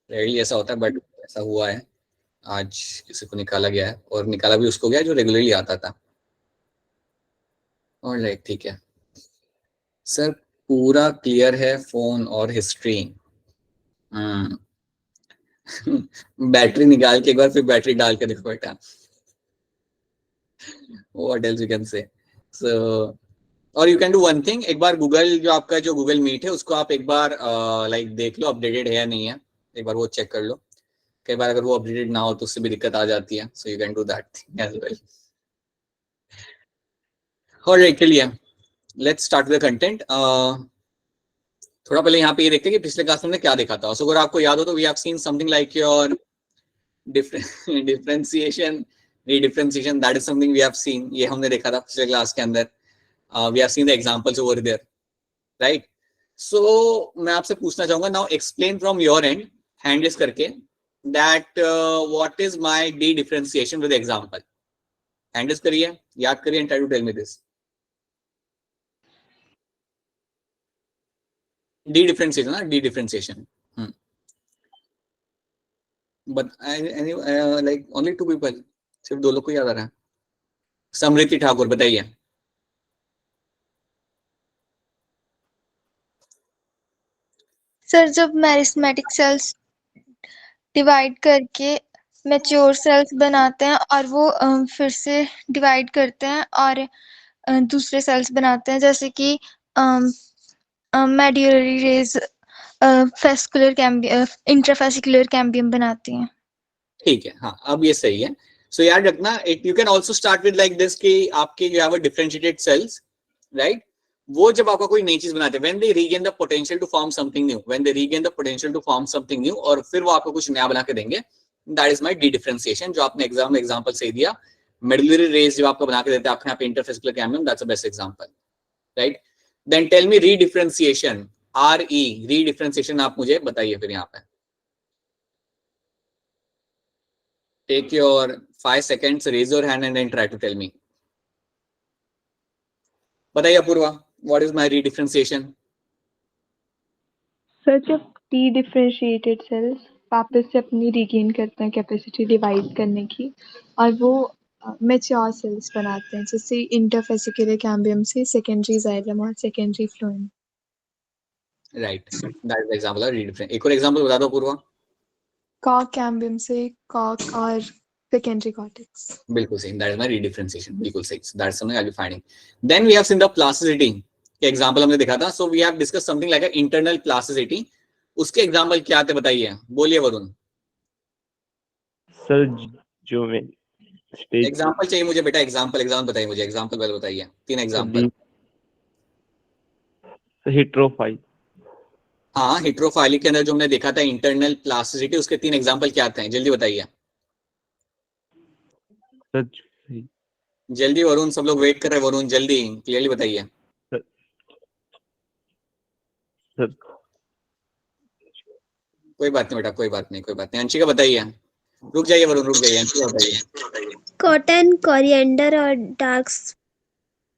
Rarely ऐसा होता है, बट ऐसा हुआ है, आज किसी को निकाला गया है, और निकाला भी उसको गया जो रेगुलरली आता था। ऑलराइट, ठीक है सर, पूरा क्लियर है फोन और हिस्ट्री। बैटरी निकाल के एक बार फिर बैटरी डाल के देखो बेटा, व्हाट एल्स यू कैन से। सो और you can do one thing, एक बार गूगल जो आपका जो गूगल मीट है उसको आप एक बार लाइक देख लो अपडेटेड है या नहीं है, एक बार वो चेक कर लो। कई बार अगर वो अपडेटेड ना हो तो उससे भी दिक्कत आ जाती है, so you can do that thing as well. Alright, चलिए लेट्स स्टार्ट द कंटेंट। थोड़ा पहले यहाँ पे ये देखते हैं कि पिछले क्लास में हमने क्या देखा था। सो अगर आपको याद हो तो we have seen something like your differentiation, redifferentiation, that is something we have seen, ये हमने देखा था पिछले क्लास के अंदर। We have seen the examples over there, right. So मैं आपसे पूछना चाहूंगा, now explain from your end, hand raise करके, that what is my dedifferentiation with example. Hand raise करिए, याद करिए and try to tell me this. Dedifferentiation ना, D differentiation. But like only two people, सिर्फ दो लोग को याद आ रहा है। समृति ठाकुर बताइए। सर जब मेरिस्मेटिक सेल्स डिवाइड करके मैच्योर सेल्स बनाते हैं और वो फिर से डिवाइड करते हैं और दूसरे सेल्स बनाते हैं, जैसे कि मेडियरी रेज फेस्कुलर कैम्बियम, इंट्राफेसिकुलर कैम्बियम बनाती हैं। ठीक है, हाँ अब ये सही है। सो याद रखना, it you can also start with like this कि आपके you have a differentiated cells, right. वो जब आपका कोई नई चीज बनाते हैं, when they regain the potential to form something new, when they regain the potential to form something new, और फिर वो आपको कुछ नया बना के देंगे, that is my dedifferentiation, जो आपने एग्जाम में एग्जांपल सही दिया। मेडुलरी रेज जो आपको बना के देते हैं आपके यहाँ पे interfascicular cambium, that's the best example, right. Then tell me redifferentiation, R E, री डिफरेंशिएशन आप मुझे बताइए फिर यहाँ पे। Take your 5 seconds, raise your hand and then try to tell me. बताइए Apoorva, what is my redifferentiation? Sir जब dedifferentiated cells वापस से अपनी रिगेन करते हैं कैपेसिटी डिवाइड करने की, और वो मैच्योर सेल्स बनाते हैं, जैसे इंटरफेसिकुलर कैम्बियम से सेकेंडरी जाइलम और secondary phloem. Right, that is the example of redifferentiation. एक और एग्जांपल बता दो अपूर्वा। कॉक कैम्बियम से कॉक और सेकेंडरी कॉर्टेक्स। बिल्कुल सही, that is my redifferentiation, बिल्कुल सही, that is something I'll be finding. Then we have seen the plasticity के एग्जांपल हमने देखा था, so we have discussed something like a internal plasticity. उसके एग्जांपल क्या थे बताइए, बोलिए वरुण। सर जो में स्टेज एग्जांपल चाहिए मुझे बेटा, एग्जांपल बताइए मुझे, एग्जांपल पहले बताइए, 3 एग्जांपल। हिट्रोफाइल, हाँ, हिट्रोफाइलिक के अंदर जो हमने देखा था इंटरनल प्लास्टिसिटी, उसके 3 एग्जांपल क्या थे, जल्दी बताइए। सर जल्दी वरुण, सब लोग वेट कर रहे हैं, वरुण जल्दी क्लियरली बताइए। सर कोई बात नहीं बेटा, कोई बात नहीं, अंशिका बताइए। रुक जाइए वरुण, रुक जाइए, अंशिका बताइए। कॉटन, कोरिएंडर और dark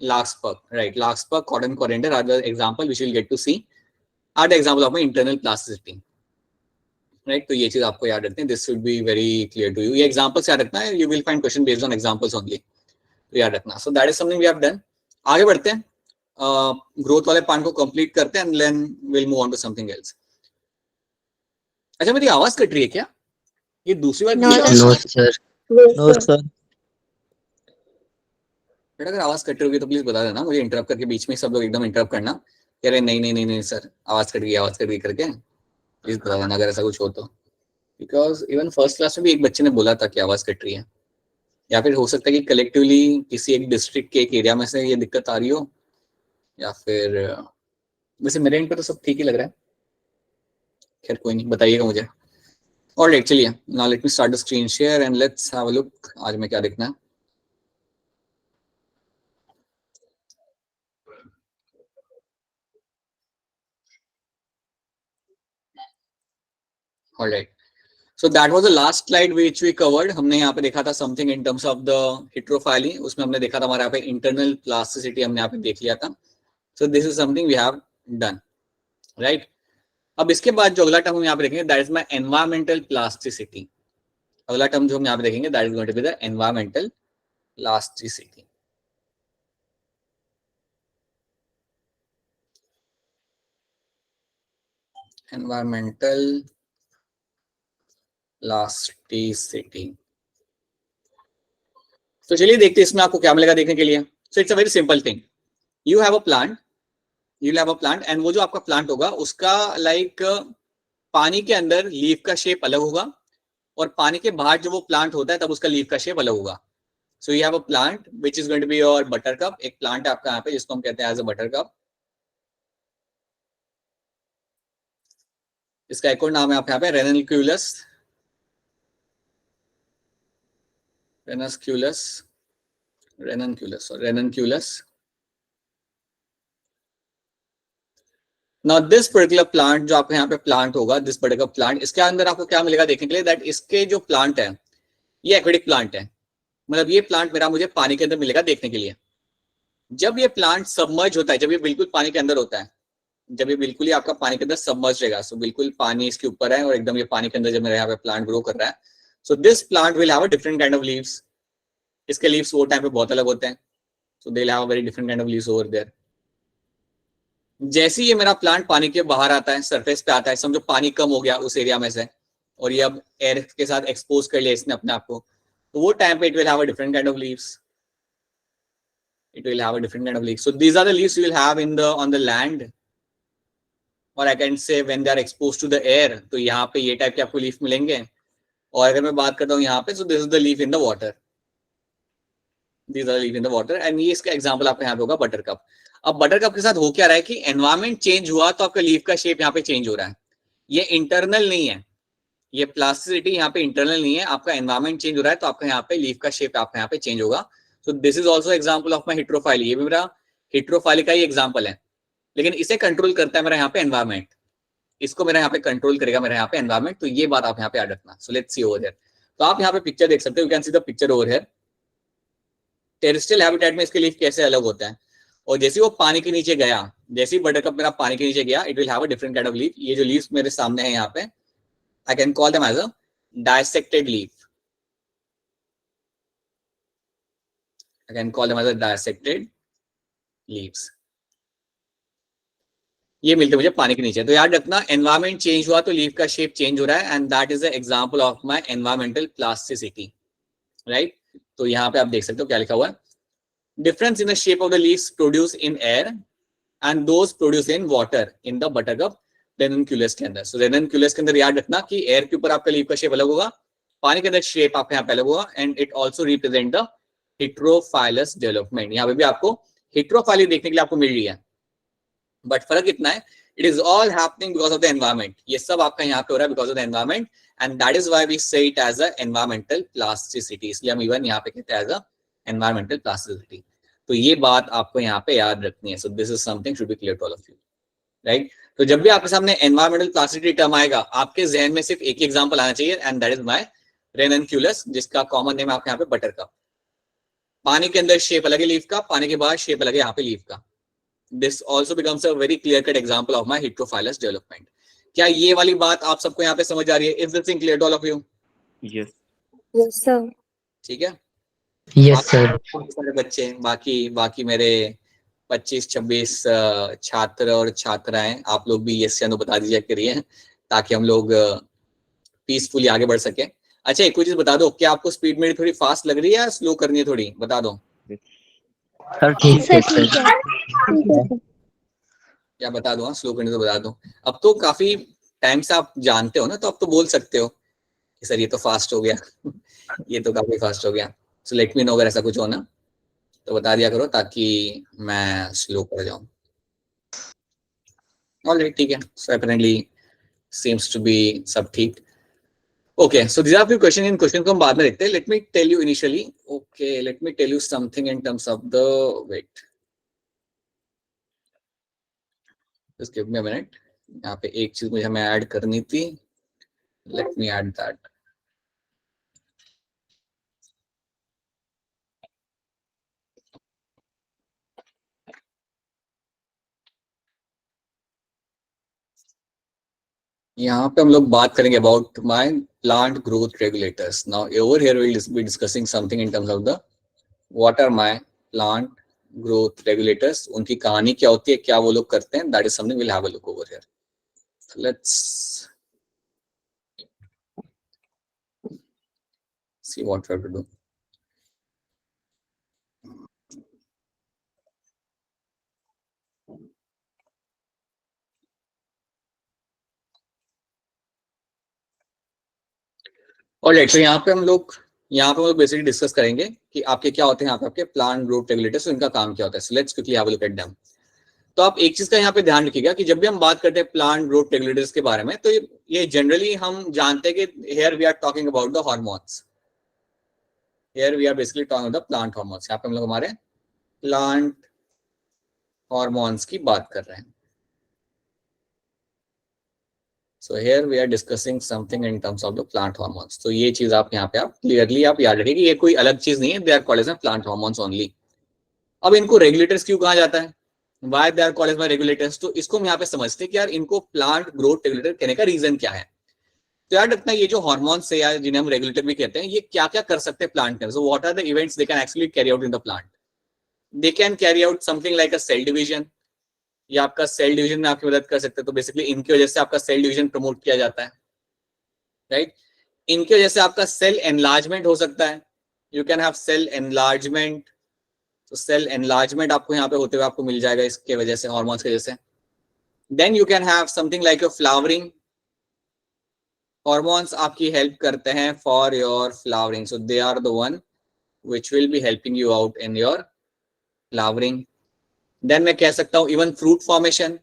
larkspur, right, larkspur, cotton, coriander are the example which will get to see, are the example of internal plasticity, right. तो ये चीज आपको याद रखनी है, this should be very clear to you, ये एग्जांपल्स याद रखना है, you will find question based on examples only, तो याद रखना। So that is something we have done. आगे बढ़ते हैं, ग्रोथ वाले पार्ट को कंप्लीट करते हैं and then will move on to something else. अच्छा मेरी आवाज कट रही है क्या, ये दूसरी बार? No sir, no sir. बेटा अगर आवाज कट रही होगी तो प्लीज बता देना मुझे, इंटरप्ट करके बीच में सब लोग एकदम इंटरप्ट करना, कह रहे नहीं नहीं नहीं नहीं सर आवाज कट गई करके, प्लीज बता देना अगर ऐसा कुछ हो तो, बिकॉज इवन फर्स्ट क्लास में भी एक बच्चे ने बोला था कि आवाज कट रही है, या फिर हो सकता है कि कलेक्टिवली किसी एक डिस्ट्रिक्ट के एक एरिया में से ये दिक्कत आ रही हो, या फिर वैसे मेरे एंड पे तो सब ठीक ही लग रहा है, खैर कोई नहीं, बताइएगा मुझे। ऑलराइट, चलिए now let me start the screen share and let's have a look, आज में क्या देखना है। Alright, so that was the last slide which we covered. हमने यहाँ पे देखा था something in terms of the heterophyly, उसमें हमने देखा था हमारे यहाँ पे internal plasticity हमने यहाँ पे देख लिया था, so this is something we have done, right? अब इसके बाद जो अगला टर्म हम यहाँ पे देखेंगे that is my environmental plasticity. अगला टर्म जो हम यहाँ पे देखेंगे that is going to be the environmental plasticity. Environmental plasticity. तो चलिए देखते हैं इसमें आपको क्या मिलेगा देखने के लिए। So it's a very simple thing. You have a plant, you have a plant and वो जो आपका प्लांट होगा उसका लाइक पानी के अंदर लीफ का शेप अलग होगा और पानी के बाहर जो वो प्लांट होता है तब उसका लीफ का शेप अलग होगा। So you have a plant which is going to be your buttercup. एक प्लांट है आपका यहाँ पे जिसको हम कहते हैं एज अ बटर कप। इसका एक और नाम है आपके यहाँ पे रेननक्यूलस, रेनस्क्यूलस, रेननक्यूलस और रेननक्यूलस। नाउ दिस पर्टिकुलर प्लांट जो आपके यहाँ पे प्लांट होगा, दिस पर्टिकुलर प्लांट, इसके अंदर आपको क्या मिलेगा देखने के लिए दैट इसके जो प्लांट है ये एक्वेटिक प्लांट है। मतलब ये प्लांट मेरा मुझे पानी के अंदर मिलेगा देखने के लिए। जब ये प्लांट सबमर्ज होता है, जब ये बिल्कुल पानी के अंदर होता है, जब ये बिल्कुल ही आपका पानी के अंदर सबमर्ज रहेगा, सो बिल्कुल पानी इसके ऊपर है और एकदम ये पानी के अंदर जब मेरे यहाँ पे प्लांट ग्रो कर रहा है, so this plant will have a different kind of leaves. इसके लीव्स वो टाइम पे बहुत अलग होते हैं, so they will have a very different kind of leaves over there. जैसे ही ये मेरा प्लांट पानी के बाहर आता है, सरफेस पे आता है, समझो पानी कम हो गया उस एरिया में से और ये अब एयर के साथ एक्सपोज कर लिया इसने अपने आप को, तो वो टाइम पे it will have a different kind of leaves. It will have a different kind of leaves. So these are the leaves you will have in the on the land, or I can say when they are exposed to the air. तो यहाँ पे ये type के आपको leaf मिलेंगे। और अगर मैं बात करता हूँ यहाँ पे, so this is the leaf in the water. These are the leaf in the water and ये इसका एग्जाम्पल आपका यहाँ पे होगा बटर कप। अब बटर कप के साथ हो क्या रहा है कि एनवायरमेंट चेंज हुआ तो आपका लीफ का शेप यहाँ पे चेंज हो रहा है। ये इंटरनल नहीं है, ये प्लास्टिसिटी यहाँ पे इंटरनल नहीं है, आपका एनवायरमेंट चेंज हो रहा है तो आपका यहाँ पे लीफ का शेप आपका यहाँ पे चेंज होगा। So this is also example of my heterophylly. ये भी मेरा हिट्रोफाइली का ही एग्जाम्पल है, लेकिन इसे कंट्रोल करता है मेरा यहाँ पे एनवायरमेंट। इसको मेरा यहाँ पे कंट्रोल करेगा मेरा यहाँ पे एनवायरमेंट। तो ये बात आप यहाँ पे याद रखना। सो लेट्स सी ओवर हियर। तो आप यहाँ पे पिक्चर देख सकते हो, you can see the picture over here. Terrestrial habitat में इसके लीफ कैसे अलग होता है, और जैसे वो पानी के नीचे गया, जैसे ही बटरकप मेरा पानी के नीचे गया, it will have a different kind of leaf. ये जो लीव्स मेरे सामने है यहाँ पे, I can call them as a dissected leaf. I can call them as a dissected leaves. ये मिलते मुझे पानी के नीचे। तो याद रखना एनवायरमेंट चेंज हुआ तो लीफ का शेप चेंज हो रहा है and that is the example of my environmental plasticity, right. तो यहाँ पे आप देख सकते हो क्या लिखा हुआ है, difference in the shape of the leaves produce in air and those produce in water in the buttercup ranunculus के अंदर। सो रेननक्यूलस के अंदर याद रखना कि एयर के ऊपर आपका लीफ का शेप अलग होगा, पानी के अंदर शेप आपका यहाँ पे अलग होगा and it also represent the heterophyllous development. यहाँ पे भी आपको हिट्रोफाइली देखने के लिए आपको मिल रही है, बट फर्क इतना है, it is all happening because of the environment. ये सब आपका यहाँ पे हो रहा है because of the environment and that is why we say it as a environmental plasticity. इसलिए हम इवन यहाँ पे कहते हैं एज अ एनवायरमेंटल प्लास्टिसिटी। तो ये बात आपको यहाँ पे याद रखनी है। So this is something should be clear to all of you, right. तो जब भी आपके सामने एनवायरमेंटल प्लास्टिसिटी टर्म आएगा, आपके जहन में सिर्फ एक ही एग्जांपल आना चाहिए एंड दैट इज माय रेननक्यूलस, जिसका कॉमन नेम है आपके यहाँ पे बटर कप। पानी के अंदर शेप अलग है लीफ का, पानी के बाहर शेप अलग है यहाँ पे लीफ का। This also becomes a very clear cut example of my heterophyllous development. क्या ये वाली बात आप सबको यहाँ पे समझ आ रही है? Is this thing clear to all of you? Yes. Yes, sir. ठीक है। Yes, sir. सारे बच्चे, बाकी बाकी मेरे 25-26 छात्र और छात्राएं, आप लोग भी यस या नो बता दीजिए करिए ताकि हम लोग पीसफुली आगे बढ़ सके। अच्छा एक चीज बता दो, क्या आपको स्पीड मेरी थोड़ी फास्ट लग रही है या स्लो करनी है थोड़ी, बता दो। सर ठीक सर है ठीक सर। है, ठीक है सर। क्या बता दो? हाँ स्लो करनी तो बता दो। अब तो काफी टाइम से आप जानते हो ना, तो अब तो बोल सकते हो कि सर ये तो फास्ट हो गया ये तो काफी फास्ट हो गया। सो लेट मी नो अगर ऐसा कुछ हो ना तो बता दिया करो ताकि मैं स्लो कर जाऊं। ऑलराइट ठीक है। So apparently seems to be सब ठीक। Okay so this are few question. इन क्वेश्चन को हम बाद में देखते हैं। Let me tell you initially, okay let me tell you something in terms of the weight. Just give me a minute. यहाँ पे एक चीज मुझे हमें ऐड करनी थी, लेट मी ऐड दैट। यहाँ पे हम लोग बात करेंगे about my plant growth regulators. Now over here we will be discussing something in terms of the what are my plant growth regulators. उनकी कहानी क्या होती है, क्या वो लोग करते हैं, that is something will have a look over here. Let's see what we have to do. और लेट्स यहाँ पे हम लोग बेसिकली डिस्कस करेंगे कि आपके क्या होते हैं यहाँ पे आपके प्लांट ग्रोथ रेगुलेटर्स, इनका काम क्या होता है. So let's quickly have a look at them. तो आप एक चीज का यहाँ पे ध्यान रखिएगा कि जब भी हम बात करते हैं प्लांट ग्रोथ रेगुलेटर्स के बारे में, तो ये जनरली हम जानते हैं कि here we are talking about the hormones. Here we are basically talking the plant hormones. यहाँ पे हम लोग हमारे प्लांट हार्मोन्स की बात कर रहे हैं. So here we are discussing something in terms of the plant hormones. तो ये चीज आप यहाँ पे आप क्लियरली आप याद रखिए कि ये कोई अलग चीज नहीं है. They are called as plant hormones only. अब इनको रेगुलेटर्स क्यों कहा जाता है? Why they are called as regulators? तो इसको हम यहाँ पे समझते हैं कि यार इनको प्लांट ग्रोथ रेगुलेटर कहने का रीजन क्या है. तो याद रखना ये जो हार्मोन्स है या जिन्हें हम रेगुलेटर भी कहते हैं, ये क्या क्या कर सकते हैं प्लांट में. So what are the events they can actually carry out in the plant. They can carry out something like a cell division. ये आपका सेल डिवीजन में आपकी मदद कर सकते हैं. तो बेसिकली इनकी वजह से आपका सेल डिवीजन प्रमोट किया जाता है, राइट. इनकी वजह से आपका सेल एनलार्जमेंट हो सकता है. You can have cell enlargement. तो सेल एनलार्जमेंट आपको यहाँ पे होते हुए आपको मिल जाएगा इसके वजह से, हार्मोन्स की वजह से. Then you can have something like your flowering. Hormones आपकी हेल्प करते हैं for your flowering. So they are the one which will be helping you out in your flowering. Then मैं कह सकता हूं even fruit formation.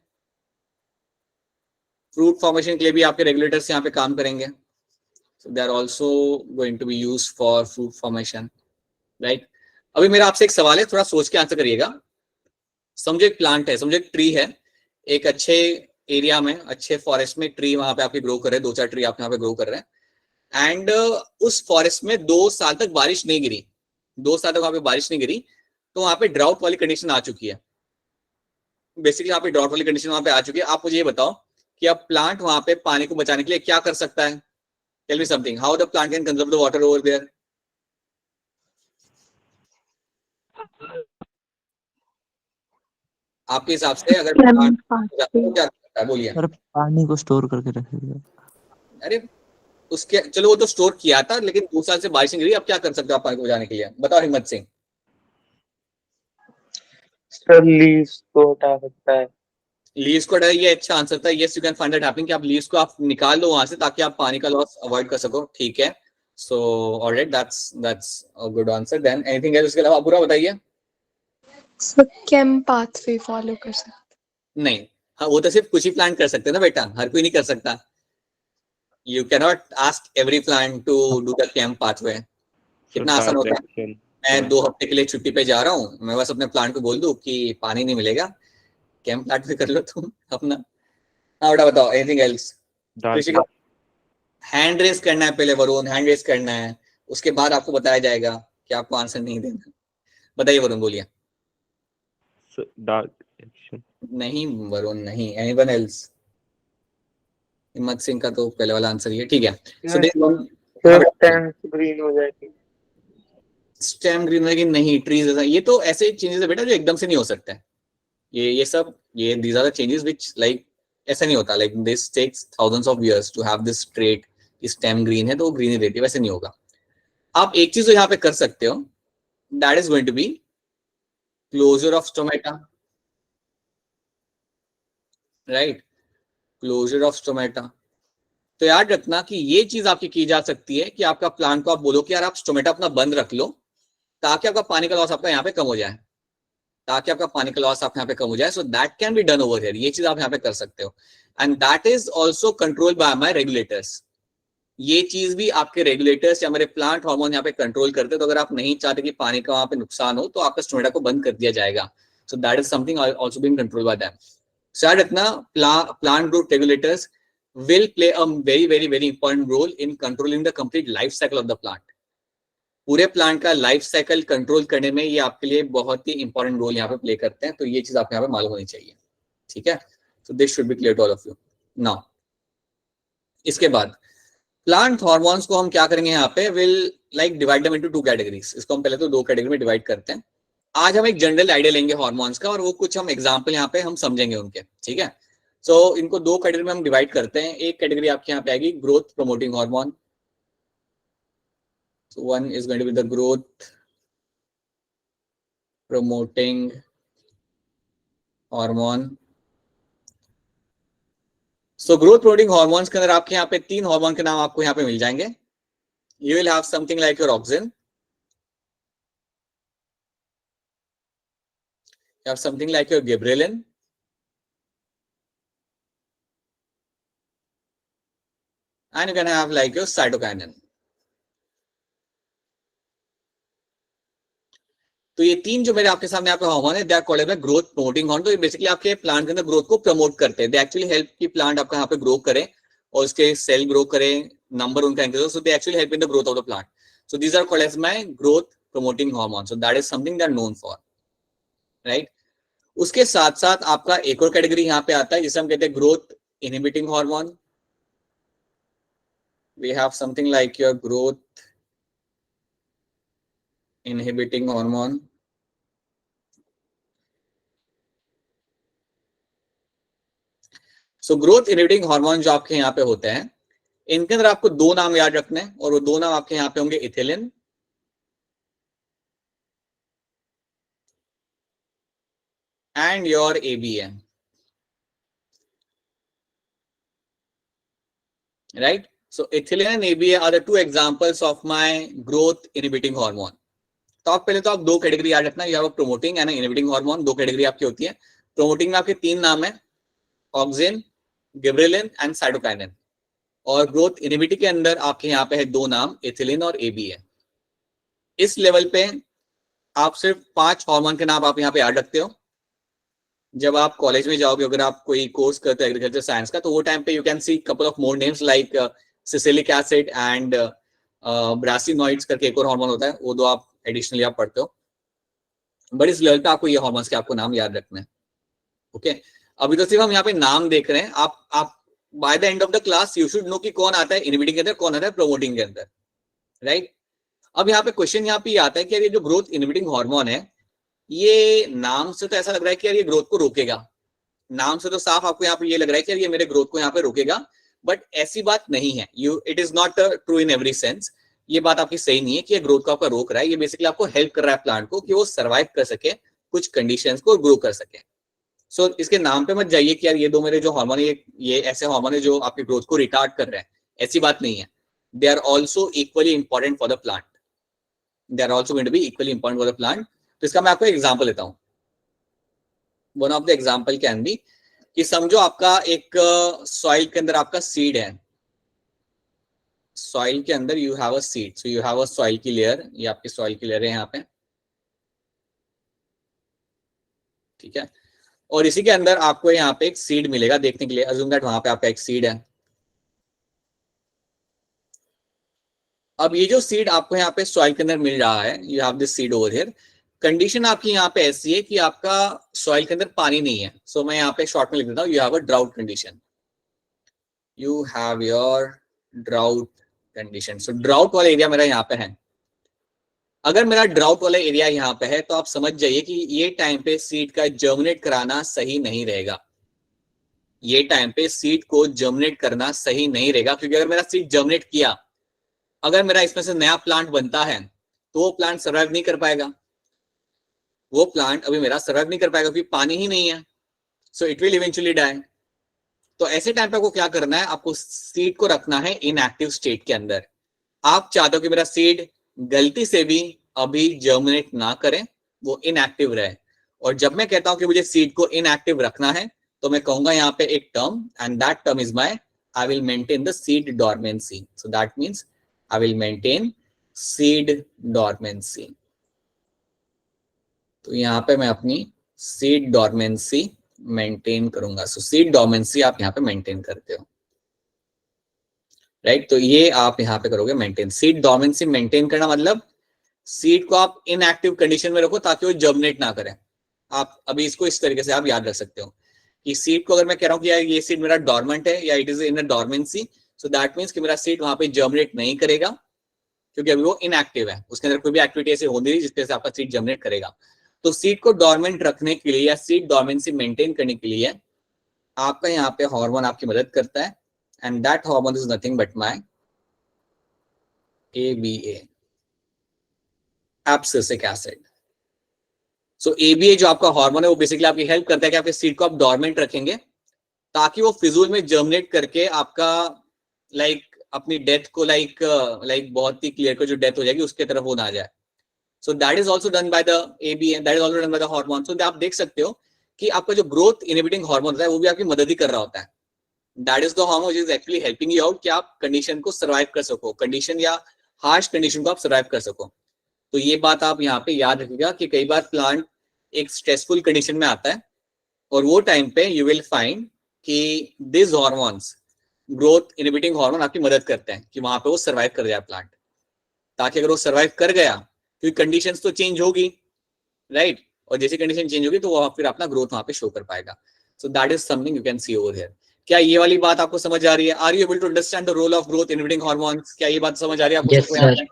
Fruit formation के लिए भी आपके रेगुलेटर्स यहाँ पे काम करेंगे. So they are also going to be used for fruit formation, right. अभी मेरा आपसे एक सवाल है, थोड़ा सोच के आंसर करिएगा. समझो एक प्लांट है, समझो एक ट्री है, एक अच्छे एरिया में, अच्छे फॉरेस्ट में ट्री वहां पे आपके ग्रो कर रहे हैं. 2-4 ट्री आप यहाँ पे ग्रो कर रहे हैं. एंड उस फॉरेस्ट में 2 साल तक बारिश नहीं गिरी. 2 साल तक वहां पे बारिश नहीं गिरी. तो वहां पे ड्राउट वाली कंडीशन आ चुकी है. बेसिकली यहाँ पे ड्रॉट वाली कंडीशन वहां पे आ चुकी है. आप मुझे ये बताओ कि अब प्लांट वहां पे पानी को बचाने के लिए क्या कर सकता है. Tell me something, how the plant can conserve the water over there. आपके हिसाब से अगर प्लांट क्या करता है, बोलिए. सर पानी को स्टोर करके रखेगा. अरे उसके चलो वो तो स्टोर किया था, लेकिन 2 साल से बारिश नहीं गिरी. अब क्या कर सकते हो आप पानी को बचाने के लिए, बताओ हिम्मत सिंह. सर लीव्स को हटा सकता है. लीव्स को हटाए, ये अच्छा आंसर था. Yes, you can find that happening कि आप लीव्स को आप निकाल लो वहां से ताकि आप पानी का लॉस अवॉइड कर सको. ठीक है. So alright, that's a good answer. Than anything else, उसके अलावा पूरा बताइए. सर केम पाथवे फॉलो कर सकते. नहीं, हाँ वो तो सिर्फ कुछ ही प्लांट कर सकते हैं ना बेटा, हर कोई नहीं कर सकता. You can not ask every plant to do the कैंप पाथवे. कितना आसान होता है. मैं 2 हफ्ते के लिए छुट्टी पे जा रहा हूँ, मैं बस अपने प्लांट को बोल दूं कि पानी नहीं मिलेगा, कैंप प्लांट भी कर लो तुम अपना. हाँ बेटा बताओ, एनीथिंग एल्स. हैंड रेस करना है पहले वरुण, हैंड रेस करना है, उसके बाद आपको बताया जाएगा कि आपको आंसर नहीं देना. बताइए वरुण, बोलिए. Dark action. नहीं वरुण नहीं. Anyone else. हिम्मत सिंह का तो पहले वाला आंसर ही है. ठीक है. सो स्टेम ग्रीन हो जाएगी. स्टेम ग्रीन होगी नहीं, ट्रीज. ये तो ऐसे चेंजेस है बेटा जो एकदम से नहीं हो सकते. ये सब ये these are the changes which like ऐसा नहीं होता. Like this takes thousands of years to have this trait. Stem green है तो ग्रीन ही रहती है, वैसे नहीं होगा. आप एक चीज तो यहाँ पे कर सकते हो, that is going to be closure of stomata, right. Closure of stomata. तो याद रखना कि ये चीज आपकी की जा सकती है कि आपका प्लांट को आप बोलो कि यार आप स्टोमेटा अपना बंद रख लो ताकि आपका पानी का लॉस आपका यहाँ पे कम हो जाए, ताकि आपका पानी का लॉस आप यहाँ पे कम हो जाए. So that can be done over here. ये चीज आप यहाँ पे कर सकते हो. And that is also control by my regulators. ये चीज भी आपके रेगुलेटर्स या मेरे प्लांट हार्मोन यहाँ पे कंट्रोल करते हैं. तो अगर आप नहीं चाहते कि पानी का वहां पे नुकसान हो तो आपका स्टोमेटा को बंद कर दिया जाएगा. So that is something also being control by them. So याद रखना plant growth regulators will play a very important role in controlling the complete life cycle of the plant. पूरे प्लांट का लाइफ साइकिल कंट्रोल करने में ये आपके लिए बहुत ही इंपॉर्टेंट रोल यहाँ पे प्ले करते हैं. तो ये चीज आपको यहाँ पे मालूम होनी चाहिए. ठीक है. So this should be clear to all of you. Now इसके बाद प्लांट हार्मोन्स को हम क्या करेंगे यहाँ पे, will like divide them into 2 categories. इसको हम पहले तो 2 कैटेगरी में डिवाइड करते हैं। आज हम एक जनरल आइडिया लेंगे हार्मोन्स का और वो कुछ हम एग्जांपल यहाँ पे हम समझेंगे उनके, ठीक है। सो इनको 2 कैटेगरी में हम डिवाइड करते हैं। एक कैटेगरी आपके यहाँ पे आएगी growth promoting hormone. So one is going to be the growth promoting hormone. So growth promoting hormones के अंदर आपके यहाँ पे 3 हार्मोन के नाम आपको यहाँ पे मिल जाएंगे। You will have something like your auxin. You have something like your gibberellin. And you can have like your cytokinin. तो ये 3 जो मेरे आपके सामने यहाँ पे हार्मोन है, they are called as growth promoting hormone. तो ये बेसिकली आपके प्लांट के अंदर ग्रोथ को प्रमोट करते हैं। दे एक्चुअली हेल्प की प्लांट आपका यहाँ पे ग्रो करे और उसके सेल ग्रो करे, नंबर उनका इंक्रीज हो। So they actually help in the growth of the plant. So these are called as my growth promoting hormone. So that is something they are known for, right. उसके साथ साथ आपका एक और category यहाँ पे आता है जिसे हम कहते हैं growth inhibiting hormone. We have something like your growth inhibiting hormone. So growth inhibiting hormone जो आपके यहाँ पे होते हैं, इनके अंदर आपको 2 नाम याद रखने हैं और वो 2 नाम आपके यहाँ पे होंगे ethylene and your ABA, right? So ethylene and ABA are the 2 examples of my growth inhibiting hormone. तो आप पहले तो आप 2 कैटेगरी याद रखना। यह promoting and inhibiting hormone, 2 category आपकी होती है। प्रोमोटिंग में आपके 3 नाम है, ऑक्सिन, गिबरेलिन एंड साइटोकाइनिन। और ग्रोथ इनहिबिटिंग के अंदर आपके यहाँ पे है 2 नाम, एथिलीन और एबीए। इस लेवल पे आप सिर्फ 5 हार्मोन के नाम आप यहाँ पे याद रखते हो। जब आप कॉलेज में जाओगे, अगर आप कोई कोर्स करते हो एग्रीकल्चर साइंस का, तो वो टाइम पे you can see couple of more names like salicylic acid and brassinoids करके एक और हार्मोन होता है, वो 2 आप एडिशनली आप पढ़ते हो। बट इस लेवल पे आपको ये हार्मोन्स के आपको नाम याद रखने हैं, ओके। अभी तो सिर्फ हम यहाँ पे नाम देख रहे हैं। आप by the end of the class you should know कि कौन आता है इनहिबिटिंग के अंदर, कौन आता है प्रोमोटिंग के अंदर, राइट। अब यहाँ पे क्वेश्चन यहाँ पे ये आता है कि यार ये जो ग्रोथ इनहिबिटिंग हार्मोन है, ये नाम से तो ऐसा लग रहा है कि यार ये ग्रोथ को रोकेगा। नाम से तो साफ आपको यहाँ पे ये लग रहा है कि यार ये मेरे ग्रोथ को यहाँ पे रोकेगा, बट ऐसी बात नहीं है। It is not true in every sense. ये बात आपकी सही नहीं है कि ये ग्रोथ को आपका रोक रहा है। ये बेसिकली आपको हेल्प कर रहा है प्लांट को कि वो सर्वाइव कर सके कुछ कंडीशंस को और ग्रो कर सके। सो इसके नाम पे मत जाइए कि यार ये 2 मेरे जो हार्मोन है ये ऐसे हार्मोन है जो आपकी ग्रोथ को रिटार्ड कर रहे हैं, ऐसी बात नहीं है। They are also equally important for the plant. They are also going to be equally important for the plant. तो इसका मैं आपको एग्जाम्पल लेता हूँ। One of the example can be कि समझो आपका एक सॉइल के अंदर आपका सीड है। सॉइल के अंदर you have a seed. So you have a soil की लेयर, ये आपकी सॉइल की लेयर है यहाँ पे, ठीक है। और इसी के अंदर आपको यहाँ पे एक सीड मिलेगा देखने के लिए। अज्यूम दैट वहां पे आपका एक सीड है। अब ये जो सीड आपको यहाँ पे सॉइल के अंदर मिल रहा है, you have this seed over here. Condition आपकी यहाँ पे ऐसी है कि आपका सॉइल के अंदर पानी नहीं है। सो मैं यहाँ पे शॉर्ट में लिख देता हूँ, you have a drought condition. You have your drought condition. So drought वाला एरिया मेरा यहाँ पे है। अगर मेरा ड्राउट वाला एरिया यहाँ पे है तो आप समझ जाइए कि ये टाइम पे सीड का जर्मिनेट कराना सही नहीं रहेगा। ये टाइम पे सीड को जर्मिनेट करना सही नहीं रहेगा, क्योंकि अगर मेरा सीड जर्मिनेट किया, अगर मेरा इसमें से नया प्लांट बनता है तो वो प्लांट सर्वाइव नहीं कर पाएगा। वो प्लांट अभी मेरा सर्वाइव नहीं कर पाएगा क्योंकि पानी ही नहीं है। So it will eventually die. तो ऐसे टाइम पे आपको क्या करना है, आपको सीड को रखना है इनएक्टिव स्टेट के अंदर। आप चाहते हो कि मेरा सीड गलती से भी अभी जर्मिनेट ना करे, वो इनएक्टिव रहे। और जब मैं कहता हूं कि मुझे सीड को इनएक्टिव रखना है, तो मैं कहूंगा यहाँ पे एक term, and that term is my I will maintain the seed dormancy. So that means I will maintain seed dormancy. तो यहाँ पे मैं अपनी सीड डॉर्मेंसी मेंटेन करूंगा। सो सीड डॉर्मेंसी आप यहाँ पे मेंटेन करते हो, राइट। तो ये आप यहाँ पे करोगे मेंटेन। सीड डॉर्मेंसी मेंटेन करना मतलब सीड को आप इनएक्टिव कंडीशन में रखो ताकि वो जर्मिनेट ना करे। आप अभी इसको इस तरीके से आप याद रख सकते हो कि सीड को अगर मैं कह रहा हूँ कि यार ये सीड मेरा डॉर्मेंट है या it is in a dormancy, so that means कि मेरा सीड वहां पे जर्मिनेट नहीं करेगा क्योंकि अभी वो इनएक्टिव है, उसके अंदर कोई भी एक्टिविटी ऐसी हो नहीं रही जिसके से आपका सीड जर्मिनेट करेगा। तो सीड को डोरमेंट रखने के लिए या सीड डोरमेंसी मेंटेन करने के लिए आपका यहाँ पे हार्मोन आपकी मदद करता है, and that hormone is nothing but my ABA, abscisic acid. So ABA जो आपका हार्मोन है वो बेसिकली आपकी हेल्प करता है कि आपके सीड को आप डोरमेंट रखेंगे ताकि वो फिजूल में जर्मिनेट करके आपका अपनी डेथ को बहुत ही क्लियर को जो डेथ हो जाएगी उसके तरफ वो ना जाए। So that is also done by the ABA, that is also done by the hormone. So आप देख सकते हो कि आपका जो ग्रोथ इनहिबिटिंग हार्मोन होता है वो भी आपकी मदद ही कर रहा होता है। That is the hormone is actually helping you out कि आप कंडीशन को सर्वाइव कर सको, कंडीशन या हार्श कंडीशन को आप सर्वाइव कर सको। तो ये बात आप यहाँ पे याद रखिएगा कि कई बार प्लांट एक स्ट्रेसफुल कंडीशन में आता है और वो टाइम पे यू विल फाइंड कि this hormones, growth inhibiting hormone आपकी मदद करते हैं कि वहां पे वो सर्वाइव कर जाए प्लांट, ताकि अगर वो सर्वाइव कर गया क्योंकि कंडीशंस तो चेंज होगी, राइट, और जैसी कंडीशन चेंज होगी तो वो फिर अपना ग्रोथ वहां पे शो कर पाएगा। So that is something you can see over here. क्या ये वाली बात आपको समझ आ रही है? Are you able to understand the role of growth inhibiting hormones? क्या ये बात समझ आ रही है आपको? Yes, सबको यहाँ sir. पे?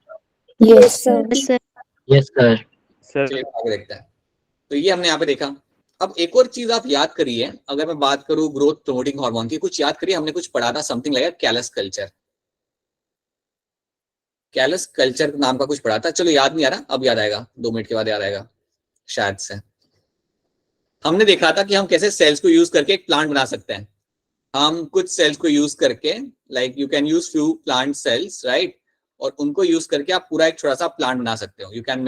Yes, sir. Yes, sir. Yes, sir. Sir चलिए आगे देखते हैं। तो ये हमने यहाँ पे देखा। अब एक और चीज आप याद करिए, अगर मैं बात करूं ग्रोथ प्रमोटिंग हार्मोन की, कुछ याद करिए, हमने कुछ पढ़ा था something like callus culture. Callus culture नाम का कुछ पढ़ा था, चलो याद नहीं आ रहा, अब याद आएगा, 2 मिनट के बाद याद आएगा शायद से। हमने देखा था कि हम कैसे सेल्स को यूज करके एक प्लांट बना सकते हैं। हम कुछ सेल्स को यूज करके, like you can use few plant cells, right, और उनको यूज करके आप पूरा एक छोटा सा प्लांट बना सकते हो। You can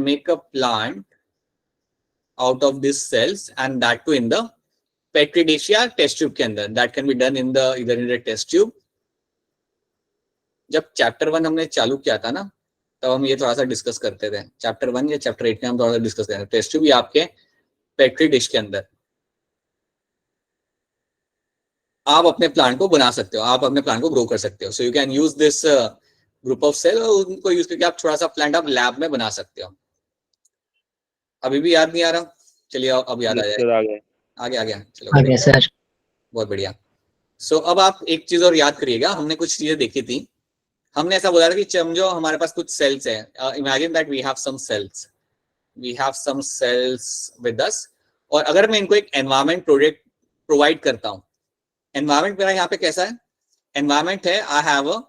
make a plant out of these cells and that too in the petri dish या test tube के अंदर। that can be done in the either in the test tube। जब चैप्टर 1 हमने चालू किया था ना तब हम ये थोड़ा सा डिस्कस करते थे, चैप्टर 1 या चैप्टर 8 में हम थोड़ा सा डिस्कस करते हैं टेस्ट ट्यूब या आपके पेट्री डिश के अंदर आप अपने प्लांट को बना सकते हो, आप अपने प्लांट को ग्रो कर सकते हो। So you can use this group of cell और उनको यूज करके आप छोटा सा प्लांट आप लैब में बना सकते हो। अभी भी याद नहीं आ रहा? चलिए अब याद आ जाएगा। आ गया चलो Okay, sir. बहुत बढ़िया। सो अब आप एक चीज और याद करिएगा, हमने कुछ चीजें देखी थी। हमने ऐसा बोला था कि समझो हमारे पास कुछ सेल्स है, imagine that we have some cells with us, और अगर मैं इनको एक एनवायरमेंट प्रोडक्ट प्रोवाइड करता हूँ, एनवायरमेंट मेरा यहाँ पे कैसा है? एनवायरमेंट है I have a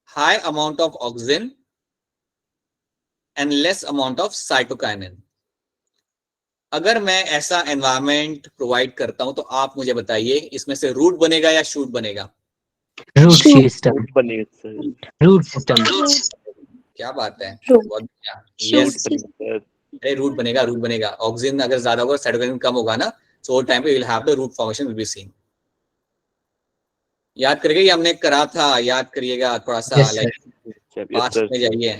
high amount of oxygen and less amount of cytokinin. अगर मैं ऐसा एनवायरमेंट प्रोवाइड करता हूं तो आप मुझे बताइए इसमें से रूट बनेगा या शूट बनेगा? Root system. बनेगा सर, Root system. क्या बात है, Root. बहुत बढ़िया। Shoot. यस, बनेगा सर। अरे रूट बनेगा। ऑक्सीजन अगर ज्यादा होगा, साइटोकाइनिन कम होगा ना, सो वो टाइम पे will have the root formation will be seen. याद करिएगा, ये हमने करा था, याद करिएगा थोड़ा सा, Yes, sir. लाइक पास्ट में जाइए,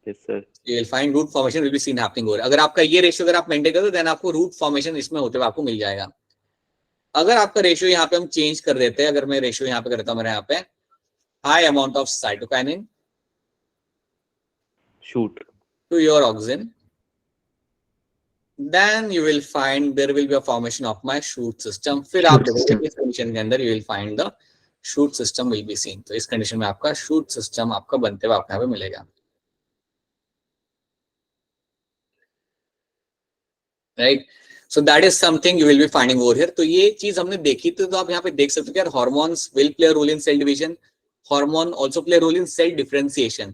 yes sir. you will find root formation will be seen happening over। अगर आपका ये रेशियो अगर आप मेंटेन करो देन आपको रूट फॉर्मेशन इसमें होते हुए आपको मिल जाएगा। अगर आपका रेशियो यहाँ पे हम चेंज कर देते हैं, अगर मैं रेशियो यहाँ पे करता हूँ, मेरे यहाँ पे high amount of cytokinin shoot to your oxygen, then you will find there will be a formation of my shoot system। फिर आप Shoot system. इस कंडीशन के अंदर you will find the shoot system will be seen। तो इस condition में आपका shoot system आपका बनते हुए आपको यहाँ पे मिलेगा, right. So that is something you will be finding over here. तो ये चीज हमने देखी थी, तो आप यहाँ पे देख सकते हो कि यार hormones will play role in cell division, hormone also play role in cell differentiation.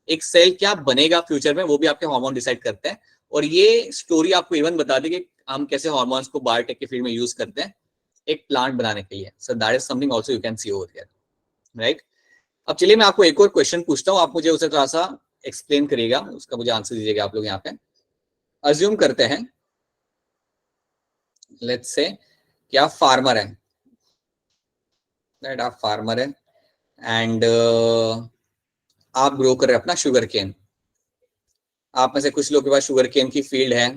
एक सेल क्या बनेगा फ्यूचर में वो भी आपके हार्मोन डिसाइड करते हैं, और ये स्टोरी आपको इवन बता दी कि हम कैसे हार्मोन्स को बायोटेक के फील्ड में यूज करते हैं एक प्लांट बनाने के लिए। सो that is something also you can see over here, right. अब चलिए मैं आपको एक और क्वेश्चन पूछता हूँ, आप मुझे उसे थोड़ा सा एक्सप्लेन करिएगा, उसका मुझे आंसर दीजिएगा आप लोग। यहाँ पे अज्यूम करते हैं, लेट्स से कि आप फार्मर हैं, राइट, आप फार्मर हैं एंड आप ग्रो कर रहे हैं अपना शुगर केन। आप में से कुछ लोग के पास शुगर केन की फील्ड है,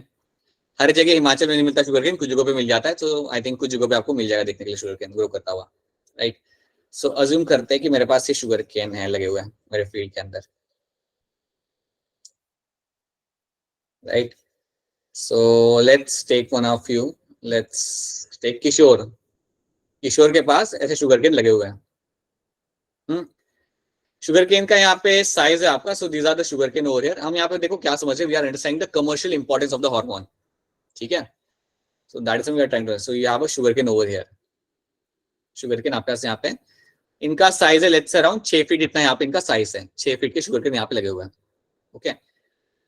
हर जगह हिमाचल में नहीं मिलता शुगर केन, कुछ जगहों पे मिल जाता है, तो आई थिंक कुछ जगहों पे आपको मिल जाएगा देखने के लिए शुगर केन ग्रो करता हुआ, राइट। सो अज्यूम करते हैं कि मेरे पास ये शुगर केन है लगे हुए हैं मेरे फील्ड के अंदर, right. So let's take one of you, let's take Kishore, Kishore के पास ऐसे शुगर केन लगे हुए हैं। शुगर केन का यहाँ पे साइज है आपका, so these are the sugar cane over here. हम यहाँ पे देखो क्या समझ रहे हैं, we are understanding the commercial importance of the hormone, ठीक है। So that is we are trying to, so you have a sugar cane over here. Sugar cane आपके पास यहाँ पे, इनका साइज है लेट्स से अराउंड 6 फीट, इतना यहाँ पे इनका साइज है, 6 फीट के शुगर केन यहाँ पे लगे हुए हैं, ओके।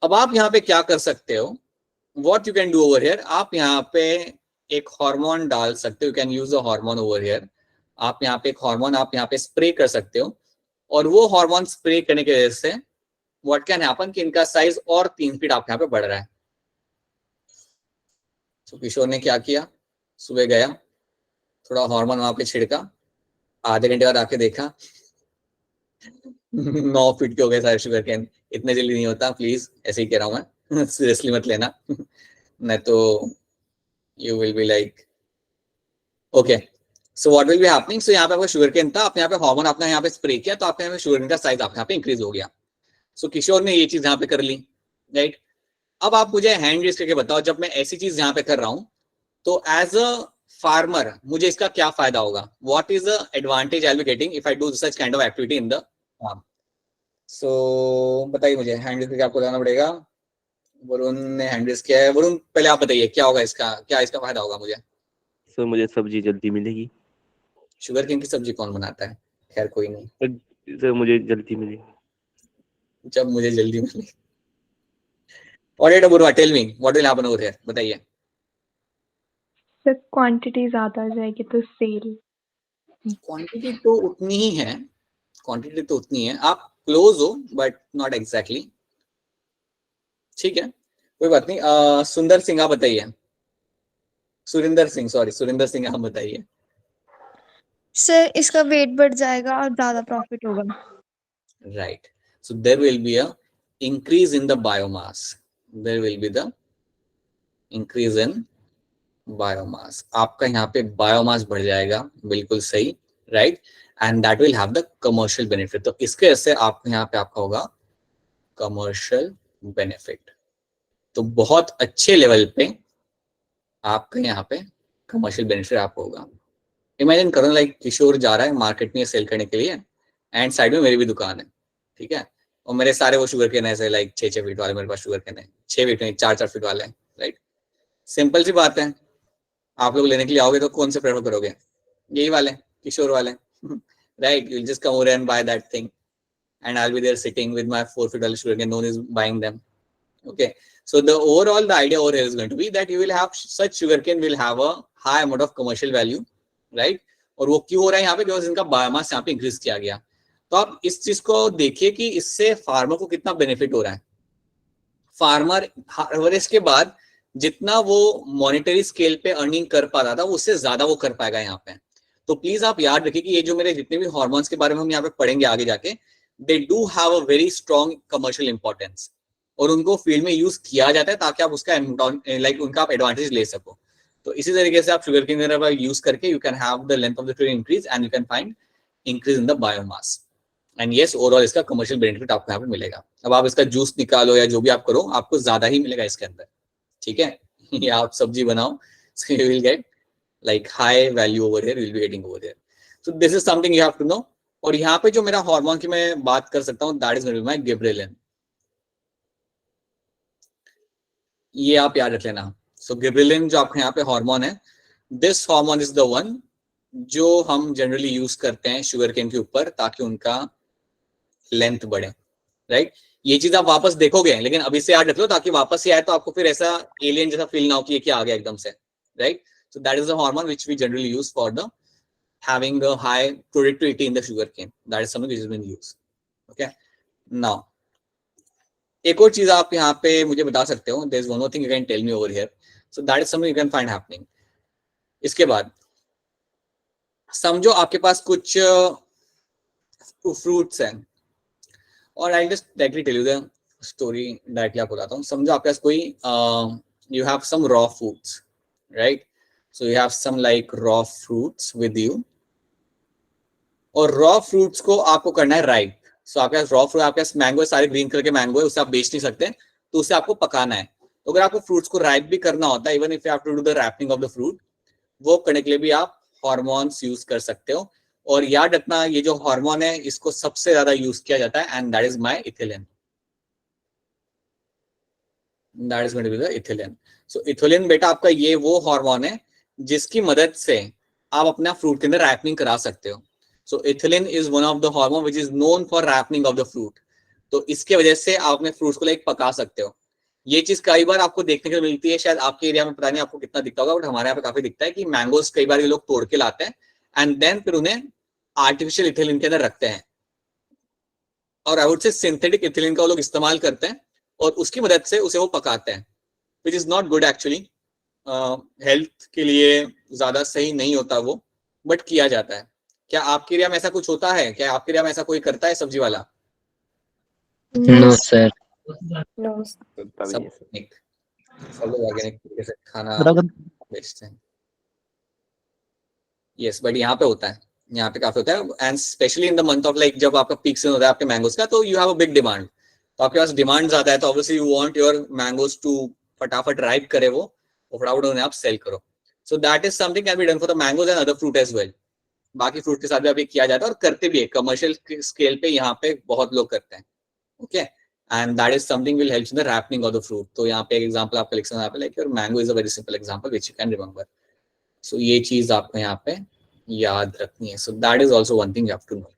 अब आप यहाँ पे क्या कर सकते हो, what you can do over here, आप यहाँ पे एक हार्मोन डाल सकते हो, you can use a hormone over here. आप यहाँ पे एक हार्मोन आप यहाँ पे स्प्रे कर सकते हो, और वो हार्मोन स्प्रे करने की वजह से व्हाट कैन हैपन कि इनका साइज और 3 फीट आप यहाँ पे बढ़ रहा है। तो किशोर ने क्या किया, सुबह गया, थोड़ा हार्मोन वहां पे छिड़का, आधे घंटे बाद आके देखा 9 फीट के हो गए सारे शुगर केन। इतने जल्दी नहीं होता, प्लीज, ऐसे ही कह रहा हूं मैं, सीरियसली मत लेना नहीं तो you will be like okay. So what will be happening, so यहाँ पे आपका शुगर केन था, आप यहाँ पे हार्मोन आपने यहाँ पे स्प्रे किया, तो आपके यहाँ पे शुगर केन का साइज आपके यहाँ पे इंक्रीज हो गया। सो किशोर ने ये चीज यहाँ पे कर ली, राइट। अब आप मुझे हैंड रेज करके बताओ, जब मैं ऐसी चीज यहाँ पे कर रहा हूँ तो एज अ फार्मर मुझे इसका क्या फायदा होगा, what is the advantage I will be getting if I do such kind of activity in the farm. So बताइए मुझे, हैंड रेज करके आपको बताना पड़ेगा। वरुण ने हैंड रेज किया है, वरुण पहले आप बताइए क्या होगा इसका, क्या इसका फायदा होगा मुझे। सर मुझे सब्जी जल्दी मिलेगी। शुगर केन की सब्जी कौन बनाता है, खैर कोई नहीं, सर मुझे जल्दी मिलेगी। जब मुझे जल्दी मिले। What did Apurva tell me? What will happen over here? बताइए। सर क्वांटिटी ज्यादा आ जाएगी तो सेल। क्वांटिटी तो उतनी ही है, क्वांटिटी तो उतनी है, आप क्लोज हो बट नॉट एग्जैक्टली, ठीक है, कोई बात नहीं। सुंदर सिंह आप बताइए, सुरिंदर सिंह, सॉरी सुरिंदर सिंह आप बताइए। सर इसका वेट बढ़ जाएगा और ज्यादा प्रॉफिट होगा। Right, so there will be a increase in the biomass, there will be the increase in biomass, आपका यहाँ पे बायोमास बढ़ जाएगा, बिल्कुल सही, right, and that will have the commercial benefit. तो इसके वजह से आपको यहाँ पे आपका होगा कमर्शियल बेनिफिट, तो बहुत अच्छे लेवल पे आपका यहाँ पे कमर्शियल बेनिफिट आपको होगा। इमेजिन करो लाइक किशोर जा रहा है मार्केट में सेल करने के लिए, एंड साइड में मेरी भी दुकान है, ठीक है, और मेरे सारे वो शुगर केन ऐसे लाइक 6 फीट वाले मेरे पास शुगर केन है, 6 फीट नहीं 4 फीट वाले हैं, राइट। सिंपल सी बात है, आप लोग लेने के लिए आओगे तो कौन से प्रेफर करोगे, यही वाले किशोर वाले, right. You just come over and by that thing and I'll be there sitting with my 4 feet old sugar cane, no one is buying them, okay. So the overall the idea over here is going to be that you will have such sugar cane will have a high amount of commercial value, right. और वो क्यों हो रहा है यहाँ पे, because इनका biomass यहाँ पे इंक्रीज किया गया। तो आप इस चीज को देखिए कि इससे फार्मर को कितना बेनिफिट हो रहा है। फार्मर हार्वेस्ट के बाद जितना वो मॉनेटरी स्केल पे अर्निंग कर पा रहा था उससे ज्यादा वो कर पाएगा यहाँ पे। तो प्लीज आप याद रखिए कि ये जो मेरे जितने भी हार्मोन्स के बारे में हम यहाँ पे पढ़ेंगे आगे जाके, they do have a very strong commercial importance, और उनको फील्ड में यूज किया जाता है ताकि आप उसका लाइक उनका आप एडवांटेज ले सको। तो इसी तरीके से आप शुगर केन यूज करके you can have the length of the tree increase and you can find increase in the biomass, and yes overall इसका कमर्शियल बेनिफिट आपको यहाँ पे मिलेगा। अब आप इसका जूस निकालो या जो भी आप करो, आपको ज्यादा ही मिलेगा इसके अंदर, ठीक है। या आप सब्जी बनाओ, so you will get like high value over here, you will be getting over there. So this is something you have to know. और यहाँ पे जो मेरा हार्मोन की मैं बात कर सकता हूँ, that is going to be my gibberellin, ये आप याद रख लेना। सो गिबरेलिन जो आपके यहाँ पे हार्मोन है, this hormone is the one जो हम जनरली यूज करते हैं शुगर केन के ऊपर ताकि उनका लेंथ बढ़े, राइट। ये चीज आप वापस देखोगे, लेकिन अभी से याद रख लो ताकि वापस से आए तो आपको फिर ऐसा एलियन जैसा फील ना हो कि ये क्या आ गया एकदम से, right. So that is the hormone which we generally use for the having a high productivity in the sugarcane. That is something which has been used. Okay. Now, एक और चीज आप यहाँ पे मुझे बता सकते हो, there is one more thing you can tell me over here. So that is something you can find happening. इसके बाद समझो आपके पास कुछ फ्रूट्स हैं, और I'll just directly tell you the story directly आपको बताता हूँ। समझो आपके पास कोई you have some raw foods, right? So you have some like raw fruits with you. और रॉ फ्रूट्स को आपको करना है राइप। सो आपके पास रॉ फ्रूट, आपके पास मैंगो है, सारे ग्रीन कलर के मैंगो है, उससे आप बेच नहीं सकते, तो उसे आपको पकाना है। तो अगर आपको फ्रूट्स को राइप भी करना होता है, even if you have to do the wrapping of the fruit, वो करने के लिए भी आप हॉर्मोन्स यूज कर सकते हो, और याद रखना ये जो हार्मोन है इसको सबसे ज्यादा यूज किया जाता है, and that is my ethylene. That is going to be the ethylene. So ethylene बेटा आपका ये वो हार्मोन है जिसकी मदद से आप अपना फ्रूट के अंदर रैपनिंग करा सकते हो. So ethylene is one of the hormone which is known for ripening of the fruit. तो इसके वजह से आप अपने फ्रूट्स को लाइक पका सकते हो. ये चीज कई बार आपको देखने को मिलती है, शायद आपके एरिया में पता नहीं आपको कितना दिखता होगा, बट हमारे यहाँ पे काफी दिखता है कि मैंगोज कई बार ये लोग तोड़ के लाते हैं एंड देन फिर उन्हें आर्टिफिशियल इथिलीन के अंदर रखते हैं, और I would say synthetic ethylene का वो लोग इस्तेमाल करते हैं और उसकी मदद से उसे वो पकाते हैं, which is not good actually. Health के लिए ज्यादा सही नहीं होता वो, बट किया जाता है. क्या आपके एरिया में ऐसा कुछ होता है? क्या आपके एरिया में ऐसा कोई करता है सब्जी वाला? No sir. No. सब सब लोग ऑर्गेनिक तरीके से खाना बराबर. बेचते हैं. यस, बट यहाँ पे होता है, यहाँ पे काफी होता है, and specially in the month of like जब आपका पीक सीजन होता है आपके मैंगोज का, तो you have a big demand. तो आपके पास डिमांड ज्यादा है, तो obviously you want your mangoes to फटाफट राइप करे वो, और फटाफट उन्हें आप सेल करो. So that is something can be done for the mangoes and other fruit as well. बाकी फ्रूट के साथ भी अभी किया जाता है और करते भी है कमर्शियल स्केल पे, यहाँ पे बहुत लोग करते हैं. Okay, and that is something will help in the ripening of the fruit. तो यहाँ पे एक एग्जांपल आपका लिख सकते हैं, like your mango is a very simple example which you can remember. So ये चीज आपको यहाँ पे याद रखनी है. So that is also one thing you have to know.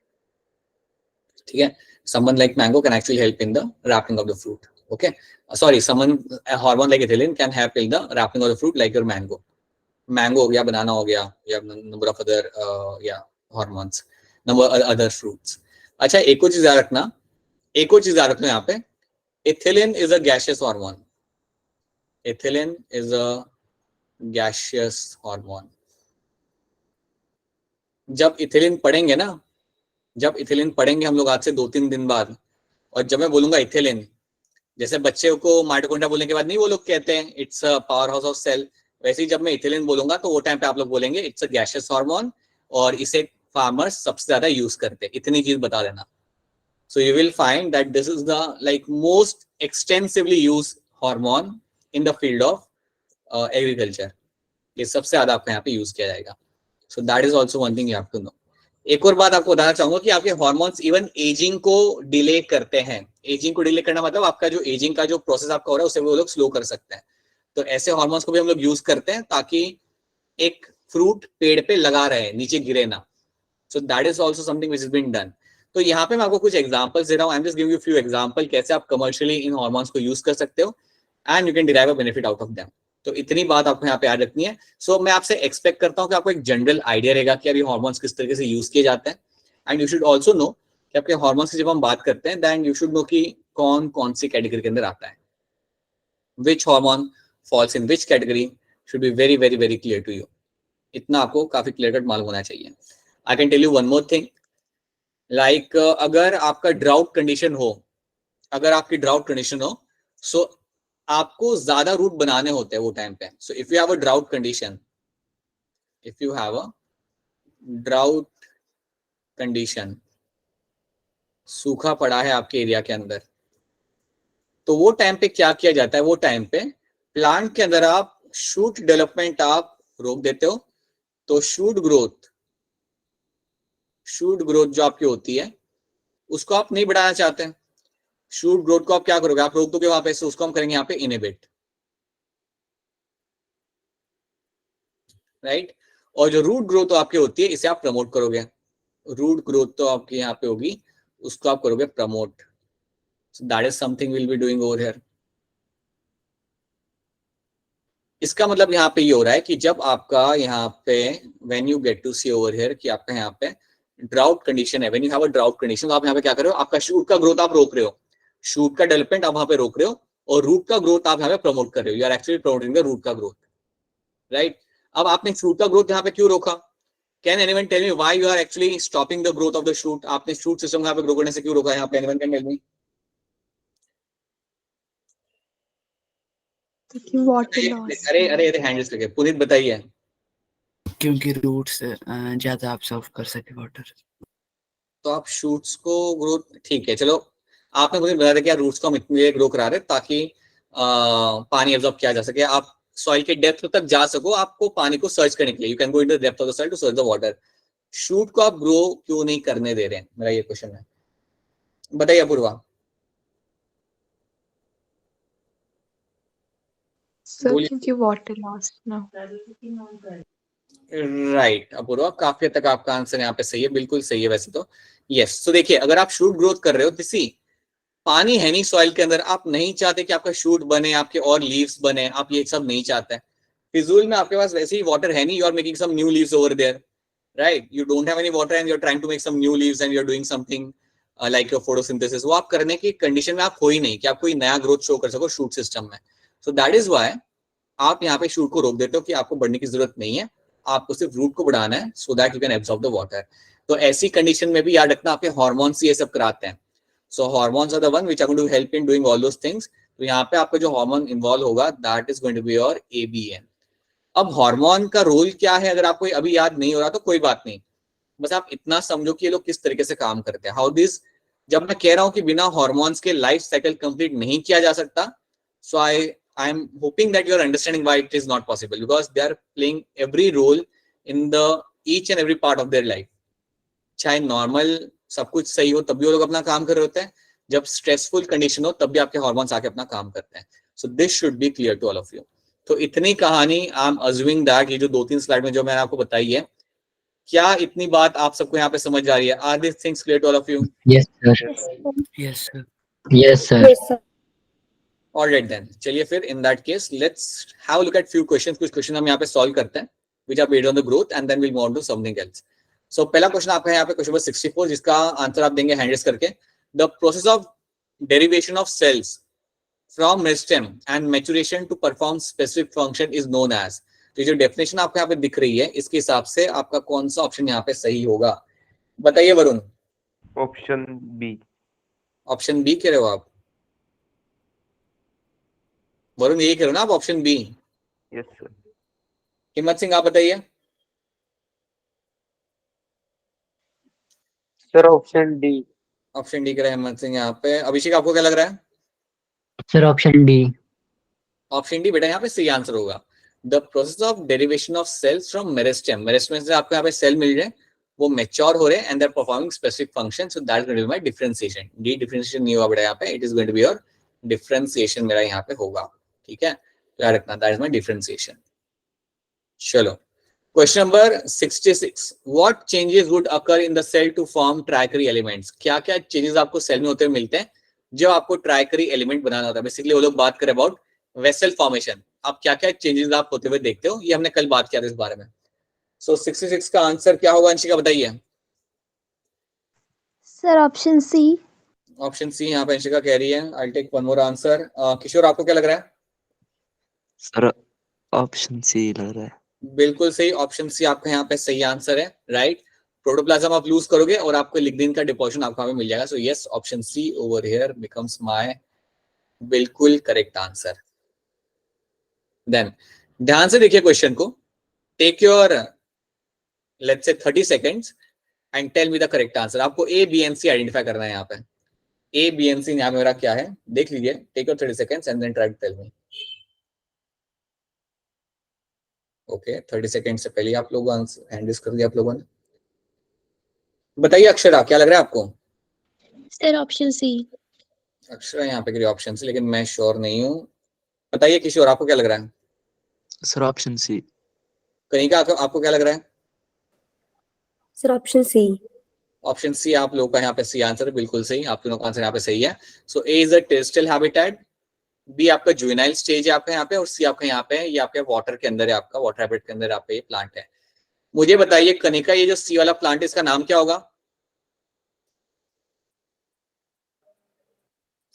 ठीक है, someone like mango can actually help in the wrapping of the fruit. Okay, sorry, someone a hormone like ethylene can help in the wrapping of the fruit like your mango हो गया, banana हो गया, you have number of other hormones, number other fruits. अच्छा, एक और चीज याद रखना, यहाँ पे ethylene is a gaseous hormone. Ethylene is a gaseous hormone. जब इथिलीन पढ़ेंगे ना, जब इथिलीन पढ़ेंगे हम लोग आज से 2-3 दिन बाद, और जब मैं बोलूंगा इथिलीन, जैसे बच्चे को माइटोकॉन्ड्रिया बोलने के बाद नहीं वो लोग कहते हैं it's a powerhouse of cell, वैसे ही जब मैं इथिलीन बोलूंगा तो वो टाइम पे आप लोग बोलेंगे इट्स अ गैसियस हार्मोन, और इसे फार्मर्स सबसे ज्यादा यूज करते हैं. इतनी चीज बता देना. So you will find that this is the like most extensively use hormone in the field of agriculture. ये सबसे ज्यादा आपको यहाँ पे यूज किया जाएगा. So that is also one thing you have to know. एक और बात आपको बताना चाहूंगा कि आपके हार्मोन्स इवन एजिंग को डिले करते हैं. एजिंग को डिले करना मतलब आपका जो एजिंग का जो प्रोसेस आपका हो रहा है उसे वो लोग स्लो कर सकते हैं. तो ऐसे हार्मोन्स को भी हम लोग यूज करते हैं ताकि एक फ्रूट पेड़ पे लगा रहे, नीचे गिरे ना. सो that is also something which is being done. तो यहाँ पे मैं आपको कुछ एग्जांपल्स दे रहा हूँ. I am just giving you few example कैसे आप कमर्शियली इन हार्मोन्स को यूज कर सकते हो and you can derive a benefit out of them. तो इतनी बात आपको यहाँ पे याद रखनी है. सो मैं आपसे एक्सपेक्ट करता हूँ कि आपको एक जनरल आइडिया रहेगा कि अभी हार्मोन्स किस तरीके से यूज किए जाते हैं, and you should also know कि आपके हार्मोन्स की जब हम बात करते हैं देन यू शुड नो कि कौन कौन सी कैटेगरी के अंदर आता है, which hormone falls in which category should be very very very clear to you. इतना आपको काफी क्लियर कट मालूम होना चाहिए. I can tell you one more thing, like अगर आपका ड्राउट कंडीशन हो, अगर आपकी ड्राउट कंडीशन हो, सो आपको ज्यादा रूट बनाने होते हैं वो टाइम पे. So if you have a drought condition, if you have a drought condition, सूखा पड़ा है आपके एरिया के अंदर, तो वो टाइम पे क्या किया जाता है, वो टाइम पे प्लांट के अंदर आप शूट डेवलपमेंट आप रोक देते हो. तो शूट ग्रोथ जो आपकी होती है उसको आप नहीं बढ़ाना चाहते हैं. शूट ग्रोथ को आप क्या करोगे, आप रोक दोगे वहां पे, उसको हम करेंगे यहाँ पे इनहिबिट, राइट. और जो रूट ग्रोथ तो आपकी होती है इसे आप प्रमोट करोगे. रूट ग्रोथ तो आपकी यहाँ पे होगी, उसको आप करोगे promote. So that is something we'll be doing over here. इसका मतलब यहाँ पे ये हो रहा है कि जब आपका यहाँ पे when you get to see over here कि आपका यहाँ पे ड्राउट कंडीशन है, when you have a drought condition, तो आप यहाँ पे क्या कर रहे हो, आपका शूट का ग्रोथ आप रोक रहे हो, शूट का डेवलपमेंट आप वहां पे रोक रहे हो, और रूट का ग्रोथ आप यहाँ पे प्रमोट कर रहे हो. You are actually promoting the root का ग्रोथ, राइट. अब आपने शूट का ग्रोथ यहाँ पे क्यों रोका? Can anyone tell me why you are actually stopping the growth of the shoot? आपने शूट सिस्टम यहाँ पे ग्रो करने से क्यों रोका? यहाँ पे anyone can tell me? Water loss. अरे अरे अरे हैंडल्स लगे. पुनीत बताइए. क्योंकि रूट्स ज्यादा अब्सॉर्ब कर सके वाटर. तो आप शूट्स को ग्रोथ, ठीक है चलो, आपने मुझे बताया था कि रूट्स को हम इतने ग्रो करा रहे ताकि पानी एब्जॉर्ब किया जा सके. आप सॉइल के डेप्थ तक जा सको आपको पानी को सर्च करने के लिए, you can go into the depth of the soil to search the water. Shoot को आप ग्रो क्यों नहीं करने दे रहे हैं, मेरा ये क्वेश्चन है, बताइए अपूर्वा। सर बोलिए। क्योंकि वाटर लॉस ना हो। राइट अपूर्वा, काफी हद तक आपका आंसर यहाँ पे सही है, बिल्कुल सही है वैसे तो। यस, तो देखिए अगर आप शूट ग्रोथ कर रहे हो, किसी पानी है नहीं सॉइल के अंदर, आप नहीं चाहते कि आपका शूट बने, आपके और लीव्स बने, आप ये सब नहीं चाहते हैं। फिजूल में आपके पास वैसे ही वाटर है नहीं, you are making some new leaves over there, right? You don't have any water and you are trying to make some new leaves and you are doing something like your photosynthesis. वो आप करने की condition में आप हो ही नहीं कि आप कोई नया ग्रोथ शो कर सको शूट सिस्टम में। सो दैट इज व्हाई आप यहाँ पे शूट को रोक देते हो कि आपको बढ़ने की जरूरत नहीं है, आपको सिर्फ रूट को बढ़ाना है so that you can absorb the water. तो ऐसी कंडीशन में भी याद रखना आपके हार्मोन्स ये सब कराते हैं। So hormones are the one which are going to help in doing all those things. तो यहाँ पे आपका जो हार्मोन इन्वॉल्व होगा that is going to be your ABN। अब हार्मोन का रोल क्या है अगर आपको अभी याद नहीं हो रहा तो कोई बात नहीं, बस आप इतना समझो कि ये लोग किस तरीके से काम करते हैं, हाउ दिस। जब मैं कह रहा हूं कि बिना हार्मोन्स के लाइफ साइकिल कंप्लीट नहीं किया जा सकता, सो I am hoping that you are understanding why it is not possible, because they are playing every role in the each and every part of their life. चाहे normal सब कुछ सही हो तब भी वो लोग अपना काम कर रहे होते हैं, जब स्ट्रेसफुल कंडीशन हो तब भी आपके हार्मोन्स आके अपना काम करते हैं। So this should be clear to all of you. तो इतनी कहानी आई एम अज्यूमिंग दैट ये जो 2-3 स्लाइड में जो मैंने आपको बताई है, क्या इतनी बात आप सबको यहाँ पे समझ आ रही है? Are this things clear to all of you? Yes, sir. Yes, sir. Yes, sir. Yes, sir. Alright then, चलिए फिर in that case let's have a look at few questions। कुछ क्वेश्चन हम यहाँ पे सॉल्व करते हैं which are based on the growth and then we'll move on to something else। So पहला question आपका है यहाँ पे क्वेश्चन नंबर 64, जिसका आंसर आप देंगे हैंड रेज करके। The process of derivation of cells from meristem and maturation to perform specific function is known as। तो ये जो डेफिनेशन आपको यहाँ पे दिख रही है इसके हिसाब से आपका कौन सा ऑप्शन यहाँ पे सही होगा, बताइए Varun. Option B. Option B कह रहे हो आप वरुण, यही कह रहे हो ना आप, ऑप्शन बी? Yes sir. हिम्मत सिंह आप बताइए। Sir option D. Option D कह रहे हैं हिम्मत सिंह यहाँ पे। अभिषेक आपको क्या लग रहा है? Sir option D. Option D बेटा यहाँ पे सही आंसर होगा। The process of derivation of cells from meristem, meristem से आपको यहाँ पे सेल मिल रहे हैं, वो मैच्योर हो रहे हैं and they are performing specific function, so that is going to be my differentiation. Dedifferentiation नहीं होगा बेटा यहाँ पे, it is going to be your differentiation मेरा यहाँ पे होगा, ठीक है? याद रखना दैट इज माय डिफरेंशिएशन। चलो question number 66, what changes would occur in the cell to form tracheary elements? क्या क्या चेंजेस आपको सेल में होते हुए मिलते हैं जब आपको ट्राइकरी एलिमेंट बनाना होता है? बेसिकली वो लोग बात करें अबाउट वेसल फॉर्मेशन, आप क्या क्या चेंजेस आप होते हुए देखते हो, ये हमने कल बात किया था इस बारे में। सो 66 का आंसर क्या होगा अंशिका बताइए। Sir option C. Option C यहाँ पे अंशिका कह रही है। I take one more answer. Kishore आपको क्या लग रहा है? सर ऑप्शन सी लग रहा है। बिल्कुल सही, ऑप्शन सी आपका यहाँ पे सही आंसर है, राइट? प्रोटोप्लाज्म आप लूज करोगे और आपको लिग्निन का डिपोजिशन आपको हमें मिल जाएगा। So yes, option C over here becomes my बिल्कुल करेक्ट आंसर। देन ध्यान से देखिए क्वेश्चन को, take your let's say 30 seconds and tell me the correct answer. आपको A B and C identify करना है यहाँ पे। ए बी एन सी यहाँ पे मेरा क्या है देख लीजिए, take your 30 seconds and then try to tell me. Okay 30 second से पहले आप लोग हैंड रेज कर दिया आप लोगों ने। बताइए अक्षरा क्या लग रहा है आपको? सर ऑप्शन सी। अक्षरा यहाँ पे करिए ऑप्शन से, लेकिन मैं श्योर नहीं हूँ। बताइए किशोर आपको क्या लग रहा है? सर ऑप्शन सी। कनिका आपको क्या लग रहा है? Sir option C. Option C आप लोगों का यहाँ पे सी आंसर है, बिल्कुल सही, आप दोनों का आंसर यहाँ पे सही है। So A is a terrestrial habitat, B आपका जुवेनाइल स्टेज है आपका यहाँ पे, और सी आपका यहाँ पे ये आपके वाटर के अंदर है, आपका वाटर हैबिट के अंदर आपका ये प्लांट है। मुझे बताइए कनिका, ये जो सी वाला प्लांट है इसका नाम क्या होगा?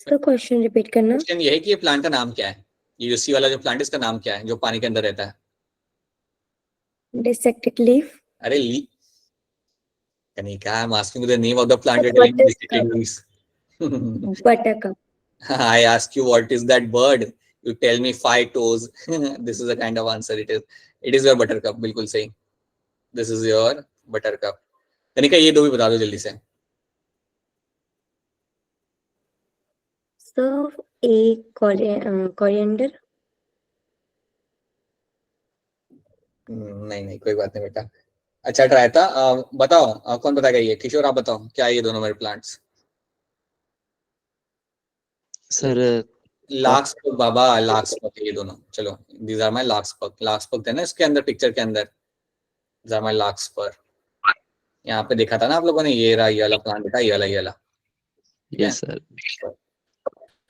सर क्वेश्चन रिपीट करना। क्वेश्चन ये है कि ये प्लांट का नाम क्या है, ये जो सी वाला जो प्लांट है इसका नाम क्या है जो पानी के अंदर रहता है? Dissected leaf. अरे ली Kanika, I am asking the name of the plant, you are telling dissected leaves. Buttercup. I ask you what is that bird, you tell me 5 toes। This is the kind of answer it is। It is your buttercup, बिल्कुल सही। This is your buttercup। Kanika ये दो भी बता दो जल्दी से। Sir ए coriander. नहीं नहीं कोई बात नहीं बेटा, अच्छा ट्राई था। बताओ कौन बताएगा ये? किशोर आप बताओ क्या है ये दोनों मेरे प्लांट्स? सर लाक्सपक बाबा, लाक्सपक ये दोनों। चलो दीज आर माय लाक्सपक। लाक्सपक है ना इसके अंदर, पिक्चर के अंदर, दीज आर माय लाक्सपर। यहाँ पे देखा था ना आप लोगों ने, ये रहा ये वाला प्लांट देखा, ये वाला ये वाला। ठीक है यस सर।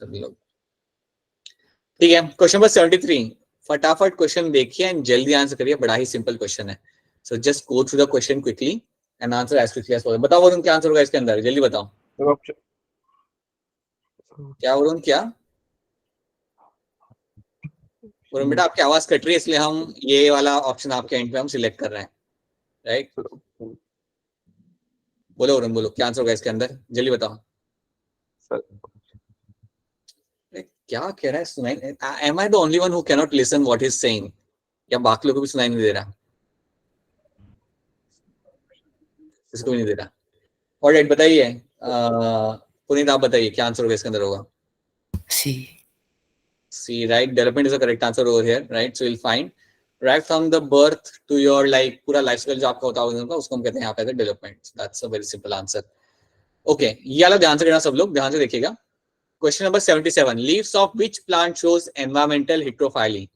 सभी लोग, ठीक है। क्वेश्चन नंबर 73, फटाफट क्वेश्चन देखिए एंड जल्दी आंसर करिए, बड़ा ही सिंपल क्वेश्चन है। So just go through the question quickly and answer as quickly as possible. बताओ वरुण क्या आंसर होगा इसके अंदर, जल्दी बताओ। सर ऑप्शन क्या वरुण, क्या वरुण बेटा आपकी आवाज कट रही है, इसलिए हम ये वाला ऑप्शन आपके एंड पे हम सिलेक्ट कर रहे हैं, राइट? बोलो वरुण, बोलो क्या आंसर होगा इसके अंदर, जल्दी बताओ। सर क्या कह रहा है, सुनाई? Am I the only one who can not listen what is saying, या बाकी लोगों को भी सुनाई नहीं दे रहा? इसको भी नहीं दे रहा। ऑलराइट बताइए, पुनीत आप बताइए क्या आंसर होगा इसके अंदर होगा? C. C, right? Development is the correct answer over here, right? So you'll find right from the birth to your like पूरा लाइफ साइकिल जो आपका होता होगा उसको हम कहते हैं यहाँ पे development. That's a very simple answer. Okay, ये वाला ध्यान से करना सब लोग, ध्यान से देखिएगा। Question number 77, leaves of which plant shows environmental heterophylly?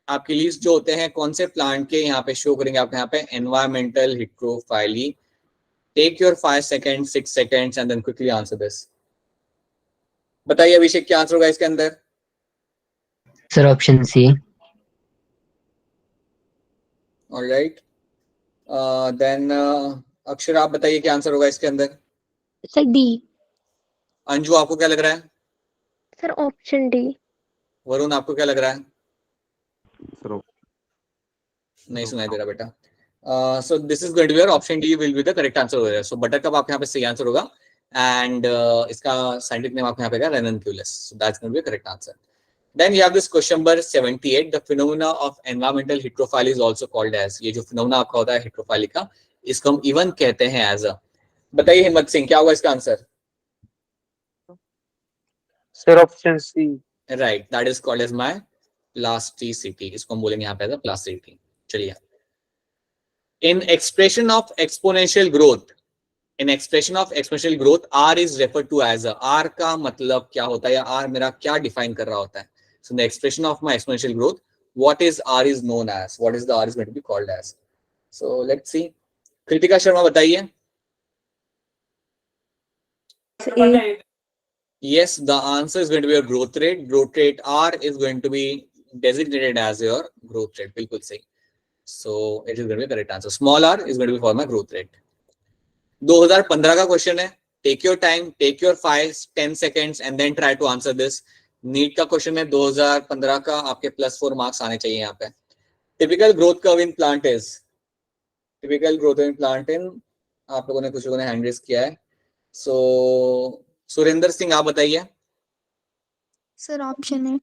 आपके लीव्स जो होते हैं कौन से प्लांट के यहाँ पे शो करेंगे आपको यहाँ पे environmental heterophylly? Take your 5 seconds 6 seconds and then quickly answer this. बताइए अभिषेक क्या आंसर होगा इसके अंदर? Sir option C. All right. Then अक्षर आप बताइए क्या आंसर होगा इसके अंदर? Sir D. अंजू आपको क्या लग रहा है? Sir option D. वरुण आपको क्या लग रहा है? सर नहीं सुनाई दे रहा बेटा। So this is going to be your option D will be the correct answer over here. So buttercup आपके यहाँ पे सही आंसर होगा and इसका scientific name आपके यहाँ पे क्या? Ranunculus. So that's going to be a correct answer. Then you have this question number 78. The phenomena of environmental heterophilia is also called as, ये जो phenomena आपका होता है heterophilia का, इसको हम even कहते हैं as a। बताइए हिम्मत सिंह क्या होगा इसका answer? Sir option C. Right, that is called as my plasticity. इसको हम बोलेंगे यहाँ पे as a plasticity। चलिए, in expression of exponential growth, in expression of exponential growth, R is referred to as a। R का मतलब क्या होता है, या R मेरा क्या define कर रहा होता है? So in the expression of my exponential growth, what is R is known as? What is the R is going to be called as? So let's see. Kritika Sharma बताइए। Yes, the answer is going to be your growth rate. Growth rate R is going to be designated as your growth rate. बिल्कुल सही। So it is going to be the correct answer. Small r is going to be for my growth rate. 2015 का question है। Take your time, take your 5-10 seconds and then try to answer this. NEET का question है 2015 का, आपके +4 marks आने चाहिए यहाँ पे। Typical growth curve in plant is, typical growth in plant in, आप लोगों ने कुछ लोगों ने हैंड रेज किया है। सो सुरेंद्र सिंह आप बताइए। सर ऑप्शन है।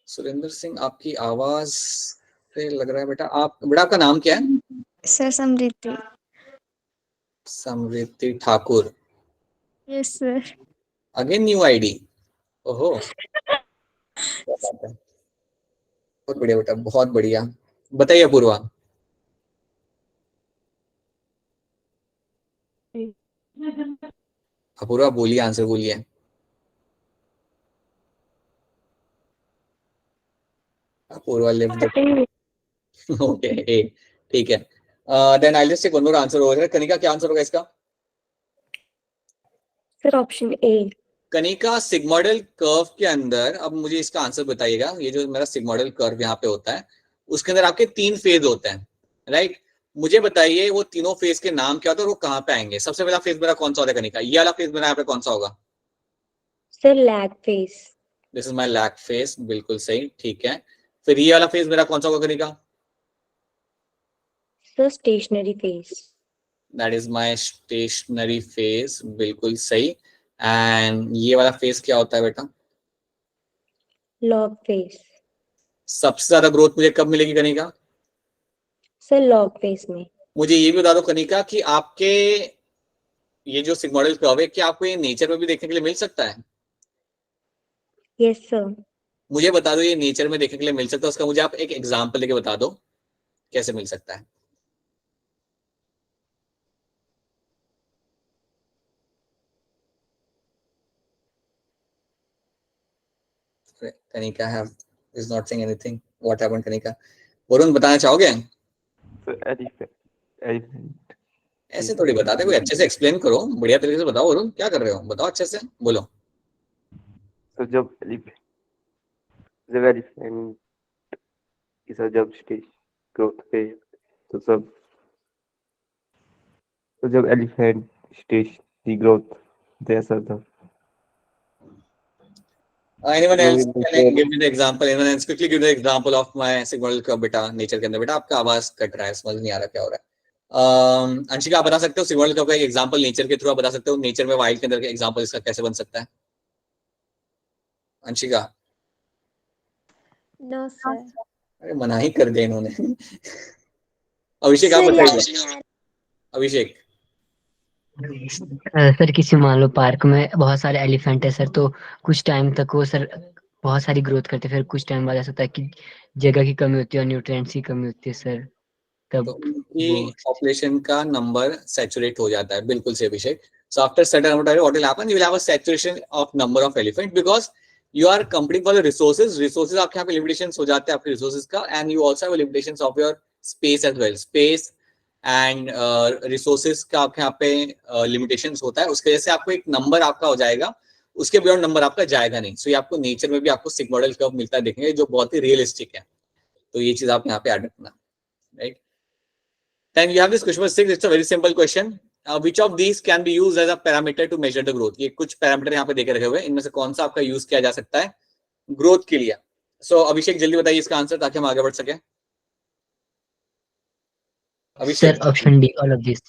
सुरेंद्र सिंह आपकी आवाज से लग रहा है बेटा आपका नाम क्या है? Sir Samriddhi. Samriddhi Thakur. Yes sir. Again new ID. ओहो, बहुत बढ़िया बेटा, बहुत बढ़िया। बताइए अपूर्वा। अपूर्वा बोलिए, आंसर बोलिए। अपूर्वा लिफ्ट ओके ए, ठीक है। Then I just take one more answer over here. Kanika क्या आंसर होगा इसका? Sir option A. Kanika sigmoidal curve के अंदर, अब मुझे इसका आंसर बताइएगा। ये जो मेरा सिग्मोइडल कर्व यहाँ पे होता है, उसके अंदर आपके 3 फेज होते हैं, राइट? मुझे बताइए वो तीनों फेज के नाम क्या होते हैं और वो कहाँ पे आएंगे? सबसे पहला फेज मेरा कौन सा होता है कनिका? ये वाला फेज मेरा यहाँ पे कौन सा होगा? Sir lag phase. This is my lag phase, बिल्कुल सही, ठीक है। फिर ये वाला फेज मेरा कौन सा होगा Kanika? Sir stationary phase. That is my stationary phase, बिल्कुल सही। एंड ये वाला फेज क्या होता है बेटा? Log phase. सबसे ज्यादा ग्रोथ मुझे कब मिलेगी कनिका? सर लॉग फेज में। मुझे ये भी बता दो कनिका कि आपके ये जो सिग्मोइडल कर्व है, क्या आपको ये नेचर में भी देखने के लिए मिल सकता है? Yes sir. मुझे बता दो ये नेचर में देखने के लिए मिल सकता है, उसका मुझे आप एक एग्जांपल लेके बता दो। कैसे मिल सकता है? Kanika have is not saying anything. What happened Kanika? Varun बताना चाहोगे? Sir, elephant. Elephant. ऐसे थोड़ी बताते, कोई अच्छे से एक्सप्लेन करो, बढ़िया तरीके से बताओ. वरुण क्या कर रहे हो, बताओ अच्छे से, बोलो. So जब elephant is a जब स्टेज ग्रोथ पे तो जब elephant stage the growth there's a the Anyone else growing can nature. give me the example? Anyone else quickly give the example of my sigmoidal curve बेटा nature के अंदर. बेटा आपका आवाज कट रहा है, समझ नहीं आ रहा क्या हो रहा है. अंशिका आप बता सकते हो सिग्मोइडल कर्व का एक एग्जांपल नेचर के थ्रू आप बता सकते हो, नेचर में वाइल्ड के अंदर का एग्जांपल इसका कैसे बन सकता है? अंशिका. No, sir. अरे मना ही कर दिया इन्होंने. अभिषेक आप बताइए. अभिषेक. सर किसी मान लो पार्क में बहुत सारे एलिफेंट है सर, तो कुछ टाइम तक वो सर बहुत सारी ग्रोथ करते हैं, फिर कुछ टाइम बाद ऐसा होता है कि जगह की कमी होती है और न्यूट्रिएंट्स की कमी होती है सर, तब तो उनकी पॉपुलेशन का नंबर सैचुरेट हो जाता है. बिल्कुल से अभिषेक. So after certain amount of time, what will happen? You will have a saturation of number of elephant because you are competing for the resources. Resources आपके यहाँ पे limitations हो जाते हैं आपके resources का, and you also have limitations of your space as well. Space and resources का आपके यहाँ पे limitations होता है. उसके वजह से आपको एक number आपका हो जाएगा, उसके beyond number आपका जाएगा नहीं. So ये आपको nature में भी आपको sigmoidal curve मिलता है देखने जो बहुत ही realistic है. तो ये चीज आप यहाँ पे add रखना, right? Then you have this question number 6. It's a very simple question. Which of these can be used as a parameter to measure the growth? ये कुछ पैरामीटर यहाँ पे देके रखे हुए हैं, इनमें से कौन सा आपका यूज किया जा सकता है ग्रोथ के लिए? सो अभिषेक जल्दी बताइए इसका आंसर ताकि हम आगे बढ़ सके. Sir option D, all of this.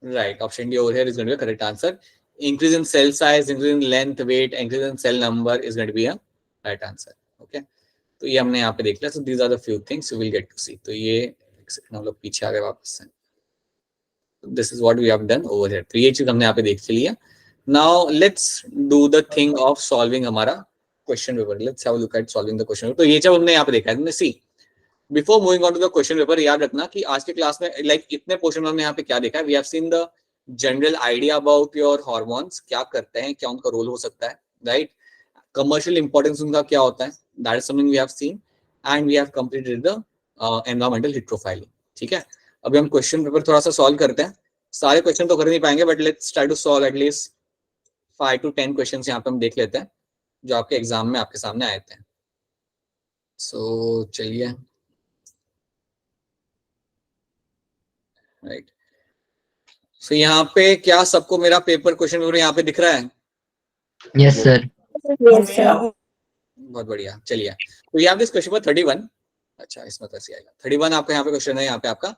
Right, option D over here is going to be a correct answer. Increase in cell size, increase in length, weight, increase in cell number is going to be a right answer. Okay, तो ये हमने यहाँ पे देख लिया. So these are the few things you will get to see. तो ये हम लोग पीछे आ गए वापस से. This is what we have done over here. तो ये चीज हमने यहाँ पे देख लिया. Now let's do the thing of solving हमारा question paper. Let's have a look at solving the question paper. तो ये जब हमने यहाँ पे देखा है, see before moving on to the question paper, याद रखना कि आज के क्लास में like इतने पोर्शन में हमने यहाँ पे क्या देखा है. We have seen the general idea about your hormones, क्या करते हैं, क्या उनका रोल हो सकता है, right? Commercial importance उनका क्या होता है, that is something we have seen, and we have completed the environmental retrofiling. ठीक है, अभी हम क्वेश्चन पेपर थोड़ा सा सॉल्व करते हैं. सारे क्वेश्चन तो कर नहीं पाएंगे, but let's try to solve at least 5 to 10 questions यहाँ पे हम देख लेते हैं जो आपके एग्जाम में आपके सामने आए थे. सो चलिए, राइट. सो यहाँ पे क्या सबको मेरा पेपर क्वेश्चन पेपर यहाँ पे दिख रहा है? Yes sir. Yes, sir. बहुत बढ़िया. चलिए, तो यहाँ पे क्वेश्चन पेपर 31. अच्छा, इसमें तो ऐसे आएगा 31. आपका यहाँ पे क्वेश्चन है, यहाँ पे आपका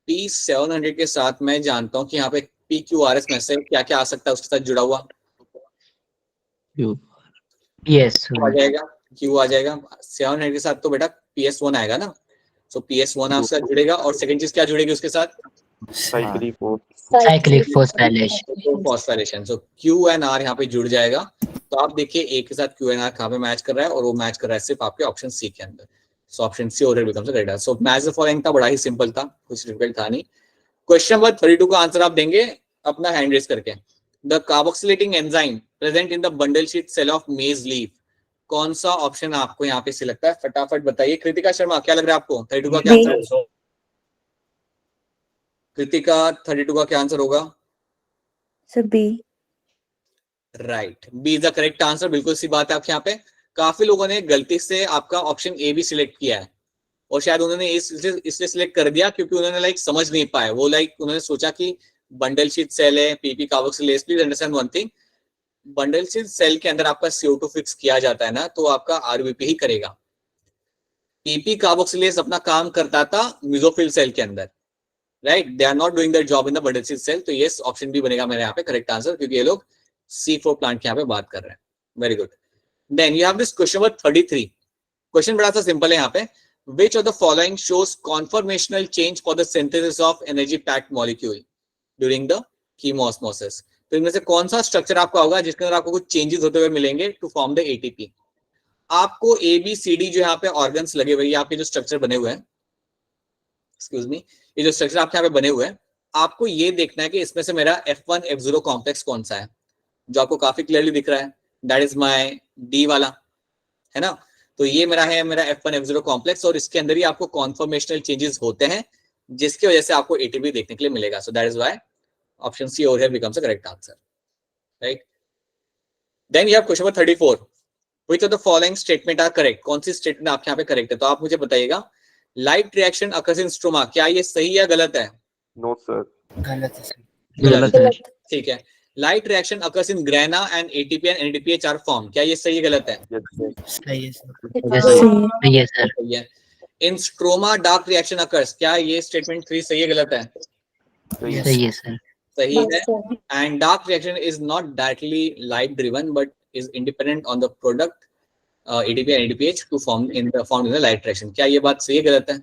P700 के साथ मैं जानता हूँ कि यहाँ पे PQRS में से क्या क्या आ सकता है उसके साथ जुड़ा हुआ. यस आ जाएगा, Q आ जाएगा. 700 के साथ तो बेटा PS1 आएगा ना. सो PS1 आपके साथ जुड़ेगा, और सेकंड चीज क्या जुड़ेगी उसके साथ? cyclic force. Cyclic phosphorylation. Phosphorylation. So Q and R यहाँ पे जुड़ जाएगा. तो आप देखिए ए के साथ Q एंड R कहाँ पे मैच कर रहा है, और वो मैच कर रहा है सिर्फ आपके ऑप्शन सी के अंदर. So option C already becomes correct answer. So match the following था, बड़ा ही सिंपल था, कुछ डिफिकल्ट था नहीं. क्वेश्चन नंबर 32 का आंसर आप देंगे अपना हैंड रेज करके. The carboxylating enzyme present in the bundle sheath cell of maize leaf. कौन सा ऑप्शन आपको यहाँ पे से लगता है? फटाफट बताइए. कृतिका शर्मा, क्या लग रहा है आपको? 32 का क्या आंसर है? कृतिका, 32 का क्या आंसर होगा? So B. Right, B is the correct answer. बिल्कुल सी बात है. आपके यहाँ पे काफी लोगों ने गलती से आपका ऑप्शन ए भी सिलेक्ट किया है, और शायद उन्होंने इसलिए सिलेक्ट कर दिया क्योंकि उन्होंने लाइक समझ नहीं पाए. वो लाइक उन्होंने सोचा कि बंडल शीट सेल है, PP carboxylase. Please understand one thing, bundle sheath cell के अंदर आपका CO2 फिक्स किया जाता है ना, तो आपका आरबीपी ही करेगा. पीपी कार्बोक्सिलेज अपना काम करता था मेसोफिल सेल के अंदर, right. They are not doing their job in the bundle sheath cell. तो ये ऑप्शन बी बनेगा मेरे यहाँ पे करेक्ट आंसर, क्योंकि ये लोग C4 प्लांट के यहाँ पे बात कर रहे हैं. Very good. Then you have this question number 33. Question बड़ा सा सिंपल है यहाँ पे. Which of the following shows conformational change for the synthesis of energy packed molecule during the chemoosmosis? तो इनमें से कौन सा स्ट्रक्चर आपका होगा जिसके अंदर आपको कुछ चेंजेस होते हुए मिलेंगे टू फॉर्म द ATP? आपको ABCD जो यहाँ पे ऑर्गन्स लगे हुए हैं, आपके जो स्ट्रक्चर बने हुए हैं, एक्सक्यूज मी, ये जो स्ट्रक्चर आपके यहाँ पे बने हुए हैं, आपको ये देखना है कि इसमें से मेरा F1 F0 कॉम्प्लेक्स कौन सा है, जो आपको काफी क्लियरली दिख रहा है, दैट इज माय डी वाला, है ना। तो ये मेरा है मेरा F1 F0 कॉम्प्लेक्स, और इसके अंदर ही आपको कॉन्फॉर्मेशनल चेंजेस होते हैं, जिसकी वजह से आपको एटीपी देखने के लिए मिलेगा. So that is why option C over here becomes a correct answer, right. Then you have question number 34. Which of the following statement are correct? कौन सी स्टेटमेंट आपके यहाँ पे करेक्ट है, तो आप मुझे बताइएगा. Light reaction occurs in stroma, क्या ये सही या गलत है? No sir. गलत है सर. गलत है. ठीक है. Light reaction occurs in grana and ATP and NADPH are formed, क्या ये सही या गलत है? Yes sir. सही है सर. सही है सर. सही है. इन स्ट्रोमा डार्क रिएक्शन occurs, क्या ये स्टेटमेंट 3 सही है गलत है? सही है सर. सही है. And dark reaction is not directly light driven but is independent on the product ADP and NADPH to formed in the light reaction, क्या ये बात सही है गलत है?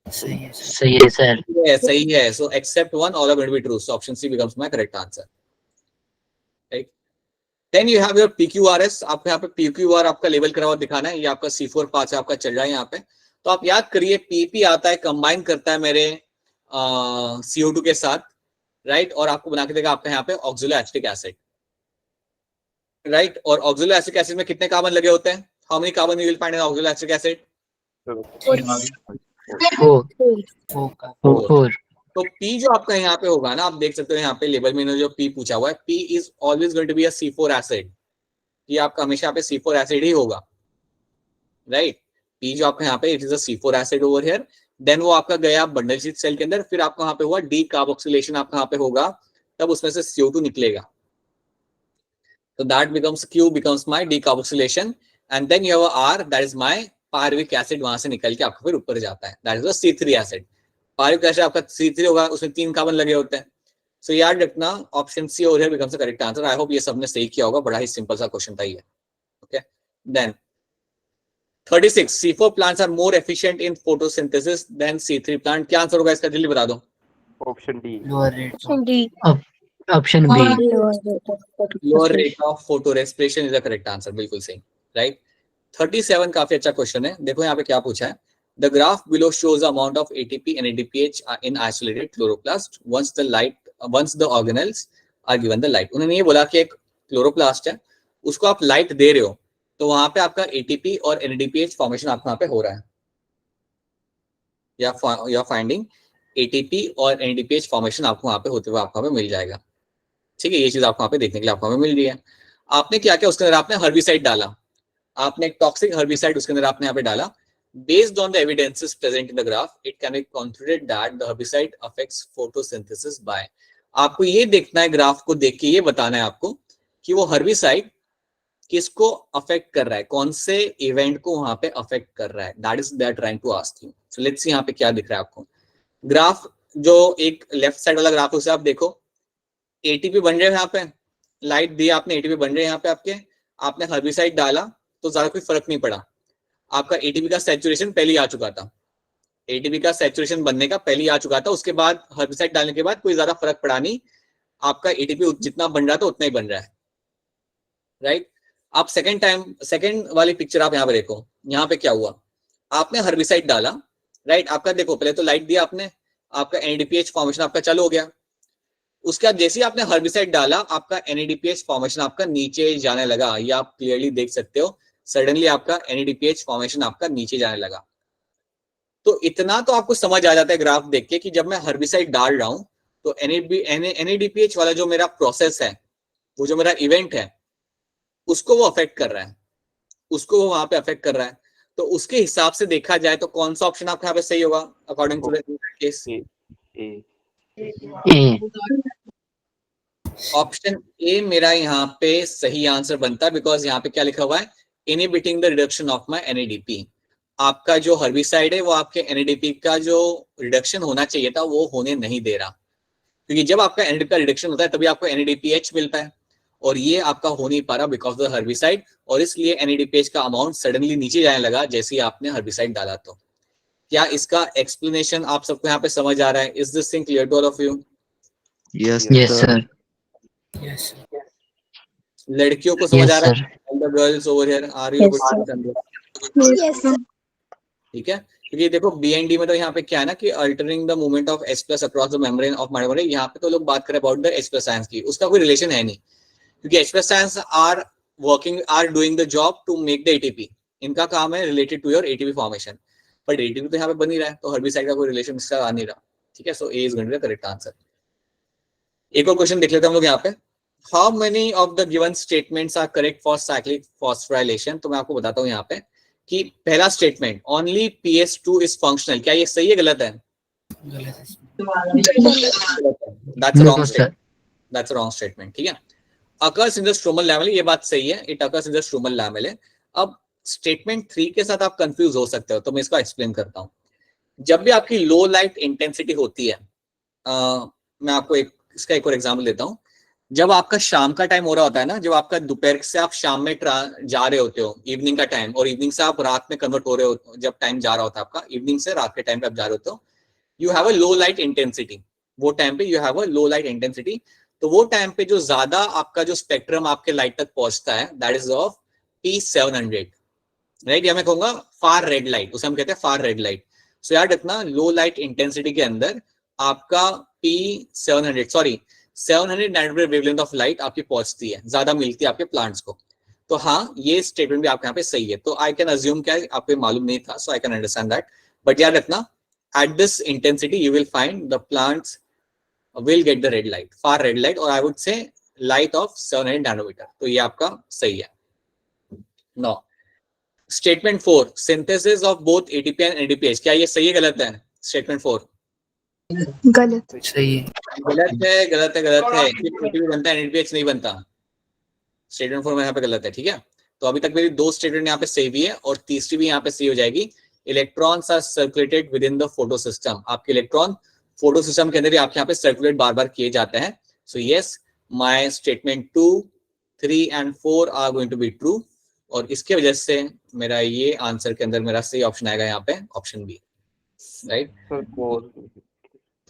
सही है सर. सही है सर. सही है. So except one, all are going to be true. So option C becomes my correct answer. Right? Then you have your PQRS. आपको यहाँ पे PQR आपका लेवल करा हुआ दिखाना है, ये आपका C4 पास है, आपका चल रहा है यहाँ पे. तो आप याद करिए PP आता है, कंबाइन करता है मेरे CO2 के साथ, राइट, और आपको बना के देगा आपके यहाँ पे ऑक्सोलोएसिटिक एसिड, राइट. और ऑक्सोलोएसिटिक एसिड में कितने कार्बन लगे होते हैं? How many carbon you will find in oxaloacetic acid? 4. तो P जो आपका यहाँ पे होगा ना, आप देख सकते हो यहाँ पे लेबल में जो P पूछा हुआ है, P is always going to be a C4 acid. ये आपका हमेशा यहाँ पे C4 एसिड ही होगा, राइट. P जो आपका यहाँ पे it is a C4 acid over here. देन वो आपका गया बंडल शीट सेल के अंदर, फिर आपका यहाँ पे हुआ डी कार्बोक्सिलेशन आपका यहाँ पे होगा, तब उसमें से CO2 निकलेगा. So that becomes Q becomes my decarboxylation, and then you have a R, that is my pyruvic acid, वहां से निकल के आपको फिर ऊपर जाता है, that is the C3 acid. pyruvic acid आपका C3 होगा, उसमें 3 कार्बन लगे होते हैं. So याद रखना option C over here becomes the correct answer. I hope ये सबने सही किया होगा, बड़ा ही सिंपल सा क्वेश्चन था ये. Okay, then 36. C4 plants are more efficient in photosynthesis than C3 plant. क्या आंसर होगा इसका, जल्दी बता दो. Option D. Lower rate. Option B. Lower rate of photorespiration is the correct answer. बिल्कुल सही, right. 37 काफी अच्छा क्वेश्चन है. देखो यहाँ पे क्या पूछा है. The graph below shows the amount of ATP and NADPH in isolated chloroplast once the organelles are given the light. उन्होंने ये बोला कि एक क्लोरोप्लास्ट है, उसको आप लाइट दे रहे हो, तो वहां पे आपका ATP और NADPH फॉर्मेशन आपको यहाँ पे हो रहा है. या फाइंडिंग ATP और NADPH फॉर्मेशन आपको वहां पे होते हुए आपको मिल जाएगा. ठीक है, ये चीज आपको यहाँ पे देखने के लिए आपको मिल रही है. आपने क्या किया, उसके अंदर आपने हर्बिसाइड डाला, आपने एक टॉक्सिक हर्बिसाइड उसके अंदर आपने यहाँ पे डाला. Based on the evidences present in the graph, it can be concluded that the herbicide affects photosynthesis by. आपको ये देखना है, ग्राफ को देख के ये बताना है आपको कि वो हर्बिसाइड किसको अफेक्ट कर रहा है, कौन से इवेंट को वहां पे अफेक्ट कर रहा है. That is they are trying to ask you. So let's see यहाँ पे क्या दिख रहा है आपको. ग्राफ जो एक लेफ्ट साइड वाला ग्राफ उसे आप देखो, एटीपी बन रहे हैं यहाँ पे, लाइट दी आपने, एटीपी बन रहे हैं यहाँ पे आपने हर्बिसाइड डाला तो ज्यादा कोई फर्क नहीं पड़ा. आपका एटीपी का सैचुरेशन पहले आ चुका था, एटीपी का सैचुरेशन बनने का पहले आ चुका था. उसके बाद हर्बिसाइड डालने के बाद कोई ज्यादा फर्क पड़ा नहीं, आपका एटीपी जितना बन रहा था उतना ही बन रहा है, राइट. आप सेकंड वाली पिक्चर आप यहाँ पे देखो, यहाँ पे क्या हुआ, आपने हर्बिसाइड डाला, राइट. आपका देखो पहले तो लाइट दिया आपने, आपका NADPH फॉर्मेशन आपका चालू हो गया. उसके बाद जैसे ही आपने हर्बिसाइड डाला, आपका NADPH फॉर्मेशन आपका नीचे जाने लगा. ये आप क्लियरली देख सकते हो, सडनली आपका NADPH फॉर्मेशन आपका नीचे जाने लगा. तो इतना तो आपको समझ आ जाता है ग्राफ देख के कि जब मैं हर्बिसाइड डाल रहा हूं तो NADPH वाला जो मेरा प्रोसेस है, वो जो मेरा इवेंट है, उसको वो अफेक्ट कर रहा है, उसको वो वहां पे अफेक्ट कर रहा है. तो उसके हिसाब से देखा जाए तो कौन सा ऑप्शन आपका यहाँ पे सही होगा according to the case? Option A मेरा यहाँ पे सही आंसर बनता है, बिकॉज यहाँ पे क्या लिखा हुआ है, inhibiting the reduction of my NADP. आपका जो हर्बिसाइड है वो आपके NADP का जो रिडक्शन होना चाहिए था वो होने नहीं दे रहा, क्योंकि जब आपका NADP का रिडक्शन होता है तभी आपको NADPH मिलता है, और ये आपका हो नहीं पा रहा बिकॉज द हर्बिसाइड. और इसलिए NADPH का अमाउंट सडनली नीचे जाने लगा जैसे ही आपने हर्बिसाइड डाला. तो क्या इसका एक्सप्लेनेशन आप सबको यहाँ पे समझ आ रहा है? Is this thing clear to all of you? Yes, yes sir. Yes. लड़कियों को समझ आ यस रहा सर. है? The girls over here, are you able to understand? Yes, sir. ठीक है, क्योंकि देखो BND में तो यहाँ पे क्या है ना कि altering the movement of H plus across the membrane of mitochondria, यहाँ पे तो लोग बात करें about the H plus ions की, उसका कोई रिलेशन है नहीं, क्योंकि H plus ions are working, are doing the job to make the ATP, इनका काम है related to your ATP formation, but ATP तो यहाँ पे बन ही रहा है, तो हर्बिसाइड का कोई रिलेशन इसका आ नहीं रहा, ठीक है। So A is going to the correct answer. एक और क्वेश्चन देख लेते हैं हम लोग यहाँ पे, how many of the given statements are correct for cyclic phosphorylation. तो मैं आपको बताता हूँ यहाँ पे कि पहला statement only PS2 is functional, क्या ये सही है गलत है? गलत है। That's no wrong sir. Statement, that's wrong statement, ठीक है। Occurs in the stromal lamellae, ये बात सही है, it occurs in the stromal lamellae. अब स्टेटमेंट 3 के साथ आप कंफ्यूज हो सकते हो, तो मैं इसको एक्सप्लेन करता हूँ। जब भी आपकी लो लाइट इंटेंसिटी होती है, मैं आपको इसका एक और एग्जांपल देता हूँ। जब आपका शाम का टाइम हो रहा होता है ना, जब आपका दोपहर से आप शाम में जा रहे होते हो, इवनिंग का टाइम, और इवनिंग से आप रात में कन्वर्ट हो रहे हो, जब टाइम जा रहा होता है आपका, इवनिंग से रात के टाइम पे आप जा रहे होते हो, you have a low light intensity, वो टाइम पे you have a low light intensity. तो वो टाइम पे जो ज्यादा आपका जो स्पेक्ट्रम आपके लाइट तक पहुंचता है, that is of P700, right, या मैं कहूंगा फार रेड लाइट, उसे हम कहते हैं फार रेड लाइट। सो याद रखना, लो लाइट इंटेंसिटी के अंदर आपका P700 700 nanometre wavelength of light आपकी पहुंचती है, ज्यादा मिलती है आपके प्लांट्स को। तो हाँ, ये स्टेटमेंट भी आपके यहाँ पे सही है। तो आई कैन अज्यूम, क्या आपको मालूम नहीं था, so I can understand that, but याद रखना, at this intensity you will find the plants will get the red light, far red light, or I would say light of 700 nanometer। तो ये आपका सही है। Now statement 4, synthesis of both ATP and NADPH, क्या ये सही है गलत है? स्टेटमेंट 4 गलत। सही है। गलत है, गलत है, गलत है। ATP बनता है, NADPH नहीं बनता। स्टेटमेंट 4 में यहाँ पे गलत है, ठीक है। तो अभी तक मेरी 2 स्टेटमेंट यहाँ पे सही भी है, और तीसरी भी यहाँ पे सही हो जाएगी। Electrons are circulated within the photosystem, आपके इलेक्ट्रॉन फोटो सिस्टम के अंदर ही आपके यहाँ पे सर्कुलेट बार बार किए जाते हैं। So yes, my statement 2, 3 and 4 are going to be true, और इसके वजह से मेरा ये आंसर के अंदर मेरा सही ऑप्शन आएगा यहाँ पे, option B, right. Sir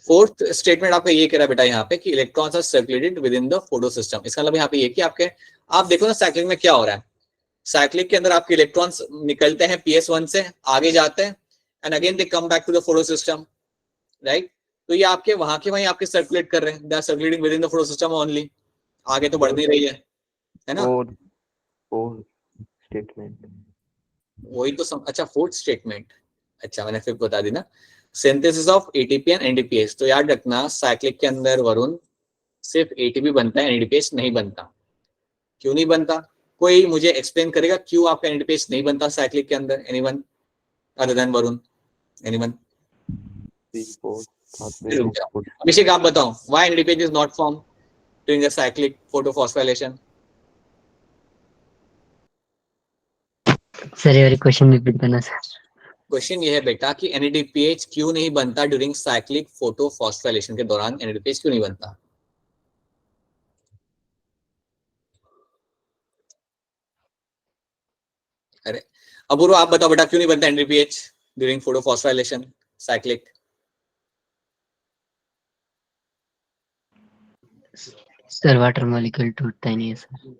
fourth statement आपका ये कह रहा है बेटा यहाँ पे कि electrons are circulated within the photosystem. इसका मतलब यहाँ पे ये कि आपके, आप देखो ना साइक्लिंग में क्या हो रहा है, साइक्लिक के अंदर आपके इलेक्ट्रॉन्स निकलते हैं PS1 से, आगे जाते हैं, and again they come back to the photosystem, right. तो ये आपके वहां के वहीं आपके सर्कुलेट कर रहे हैं, they are circulating within the photosystem only, आगे तो बढ़ नहीं रही है ना। फोर स्टेटमेंट वही तो अच्छा, फोर्थ स्टेटमेंट, अच्छा मैंने फिर बता दी ना, synthesis of ATP and NADPH। तो याद रखना, साइक्लिक के अंदर वरुण सिर्फ ATP बनता है, NADPH नहीं बनता। क्यों नहीं बनता? कोई मुझे एक्सप्लेन करेगा क्यों आपका NADPH नहीं बनता साइक्लिक के अंदर? Anyone other than Varun? Anyone? Abhishek आप बताओ, why NADPH is not form during the cyclic photophosphorylation? Sir ये क्वेश्चन रिपीट करना सर। क्वेश्चन ये है बेटा कि NADPH क्यों नहीं बनता ड्यूरिंग साइक्लिक फोटोफॉस्फोराइलेशन के दौरान, NADPH क्यों नहीं बनता? अरे अपूर्व आप बताओ बेटा, क्यों नहीं बनता NADPH during photophosphorylation cyclic? Sir water molecule टूटता ही नहीं है सर।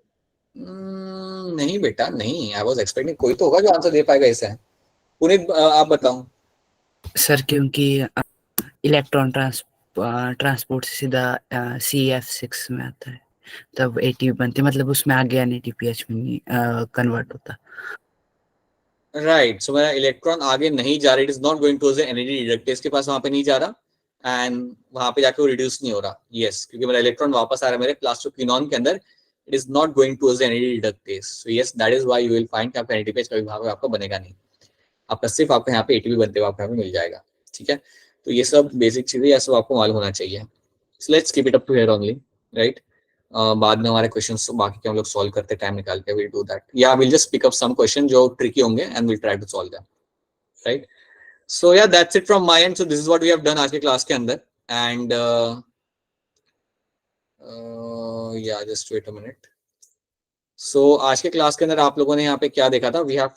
नहीं बेटा नहीं, आई वाज एक्सपेक्टिंग कोई तो होगा जो आंसर दे पाएगा इसे। पुनीत आप बताओ। सर क्योंकि इलेक्ट्रॉन ट्रांसपोर्ट से सीधा CF6 में आता है, तब ATP बनती है, मतलब उसमें आगे NADPH में नहीं कन्वर्ट होता। राइट, सो मेरा इलेक्ट्रॉन आगे नहीं जा रहा, it is not going to the NAD reductase के पास, वहां पे नहीं जा रहा, एंड वहां पे जाके वो रिड्यूस नहीं हो रहा। यस, क्योंकि मेरा इलेक्ट्रॉन वापस आ रहा है मेरे प्लास्टोक्विनोन के अंदर, it is not going to the NAD reductase. So yes, that is why you will find कि आपका NADPH कभी वहां पे आपका बनेगा नहीं, आपका सिर्फ आपको यहाँ पे ATP बनते हुए आपको यहाँ पे मिल जाएगा, ठीक है। तो ये सब बेसिक चीजें, ये सब आपको मालूम होना चाहिए। So let's keep it up to here only, right. बाद में हमारे क्वेश्चंस बाकी के हम लोग सॉल्व करते टाइम निकाल के, will do that, yeah will just pick up some question जो ट्रिकी होंगे and will try to solve them, right. So yeah that's it from my end. So this is what we have done आज के class के अंदर, and yeah just wait a minute. So आज के class के अंदर आप लोगों ने यहाँ पे क्या देखा था, वी हैव